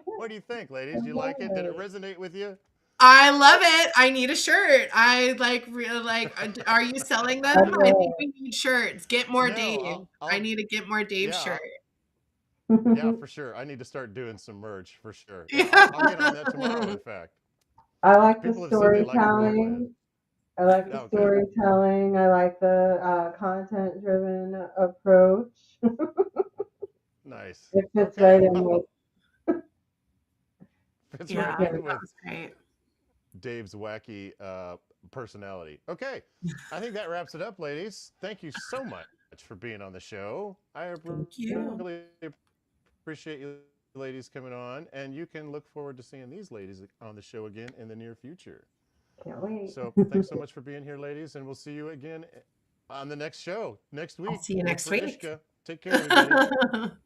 What do you think, ladies? You like it? Did it resonate with you? I love it. I need a shirt. I really like. Are you selling them? I think we need shirts. Get more Dave. I need to get more Dave shirt. Yeah, for sure. I need to start doing some merch for sure. I'll get on that tomorrow, in fact. I like the People have said they like storytelling. I like the storytelling. I like the content-driven approach. Nice. It fits right in with. Fits right in with Dave's wacky personality. Okay, I think that wraps it up, ladies. Thank you so much for being on the show. I really appreciate you ladies coming on, and you can look forward to seeing these ladies on the show again in the near future. Can't wait. So thanks so much for being here, ladies, and we'll see you again on the next show next week. I'll see you next week. Ishqa. Take care, everybody.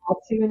I'll tune in.